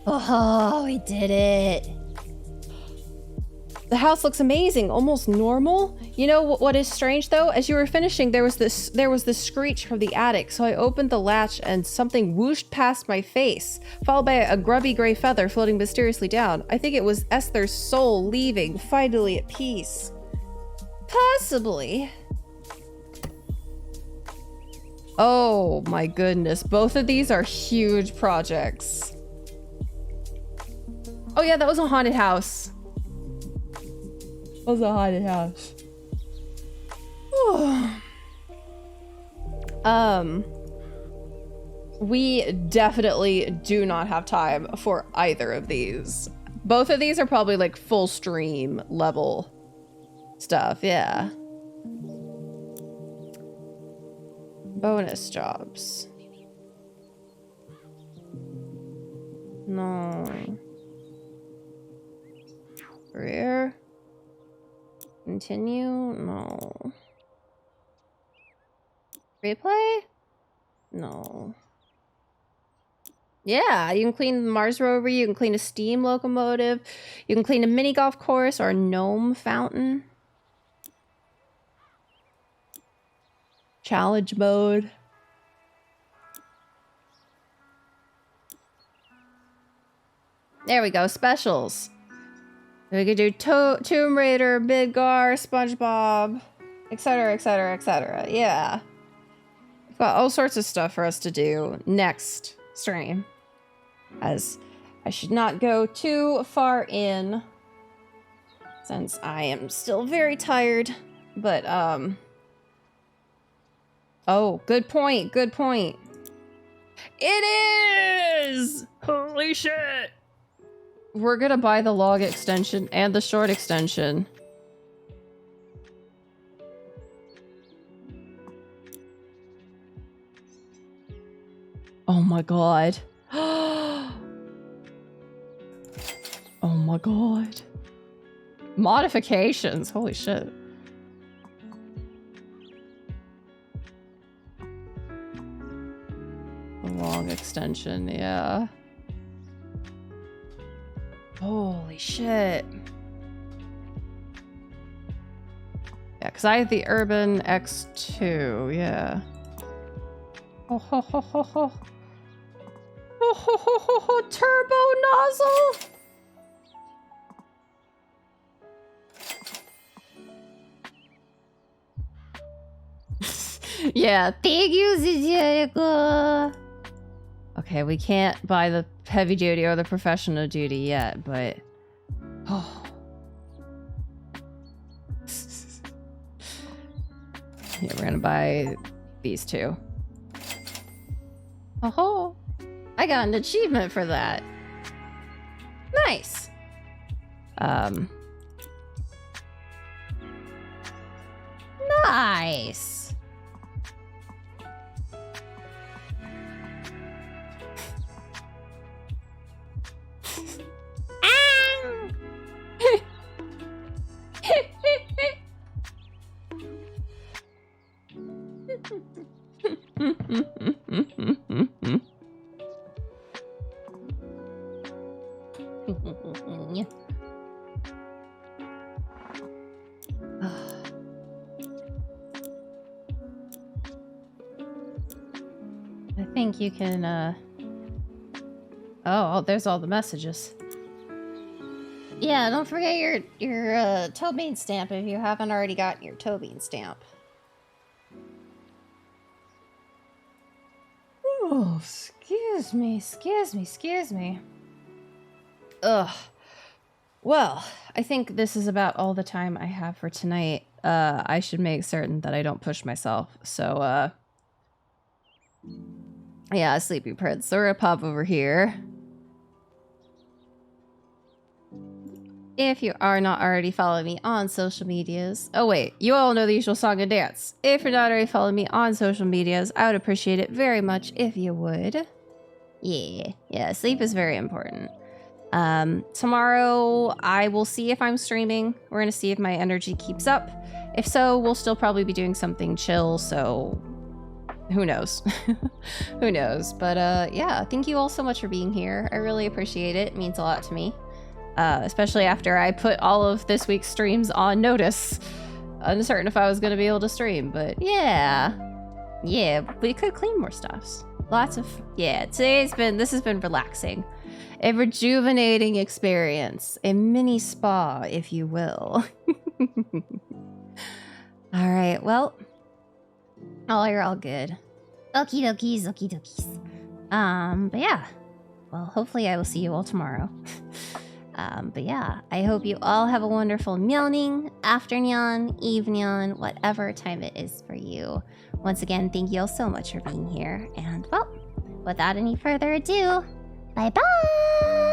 Oh, we did it. The house looks amazing, almost normal. You know what is strange though? As you were finishing, there was this screech from the attic. So I opened the latch and something whooshed past my face, followed by a grubby gray feather floating mysteriously down. I think it was Esther's soul leaving, finally at peace. Possibly. Oh my goodness, both of these are huge projects. Oh yeah, that was a haunted house. That was a haunted house. We definitely do not have time for either of these. Both of these are probably like full stream level stuff, yeah. Bonus jobs. No. Career. Continue? No. Replay? No. Yeah, you can clean the Mars rover, you can clean a steam locomotive, you can clean a mini golf course or a gnome fountain. Challenge mode. There we go, specials. We could do Tomb Raider, Midgar, SpongeBob, etc., etc., etc. Yeah. got all sorts of stuff for us to do next stream, as I should not go too far in since I am still very tired. But oh, good point, good point. It is! Holy shit! We're gonna buy the long extension and the short extension. Oh my god. Oh my god. Modifications, holy shit. A long extension, yeah. Holy shit. Yeah, because I have the Urban X2, yeah. Oh ho ho ho ho. Oh ho ho ho ho, turbo nozzle! Yeah, thank you, Jericho. Okay, we can't buy the heavy duty or the professional duty yet, but oh. Yeah, we're gonna buy these two. Oh, I got an achievement for that. Nice. Nice. I think you can, oh, there's all the messages. Yeah, don't forget your toe bean stamp if you haven't already gotten your toe bean stamp. Oh, excuse me. Ugh. Well, I think this is about all the time I have for tonight. I should make certain that I don't push myself. So, yeah, Sleepy Prince. So we're gonna pop over here. If you are not already following me on social medias. Oh wait, you all know the usual song and dance. If you're not already following me on social medias, I would appreciate it very much if you would. Yeah, sleep is very important. Tomorrow I will see if I'm streaming. We're gonna see if my energy keeps up. If so, we'll still probably be doing something chill, so who knows? Who knows? But yeah, thank you all so much for being here. I really appreciate it. It means a lot to me. Especially after I put all of this week's streams on notice. Uncertain if I was going to be able to stream, but yeah, we could clean more stuffs. Lots of, yeah, this has been relaxing. A rejuvenating experience. A mini spa, if you will. All right, well, you're all good. Okie dokies, okie dokies. But yeah, well, hopefully I will see you all tomorrow. But yeah, I hope you all have a wonderful morning, afternoon, evening, whatever time it is for you. Once again, thank you all so much for being here. And well, without any further ado, bye-bye!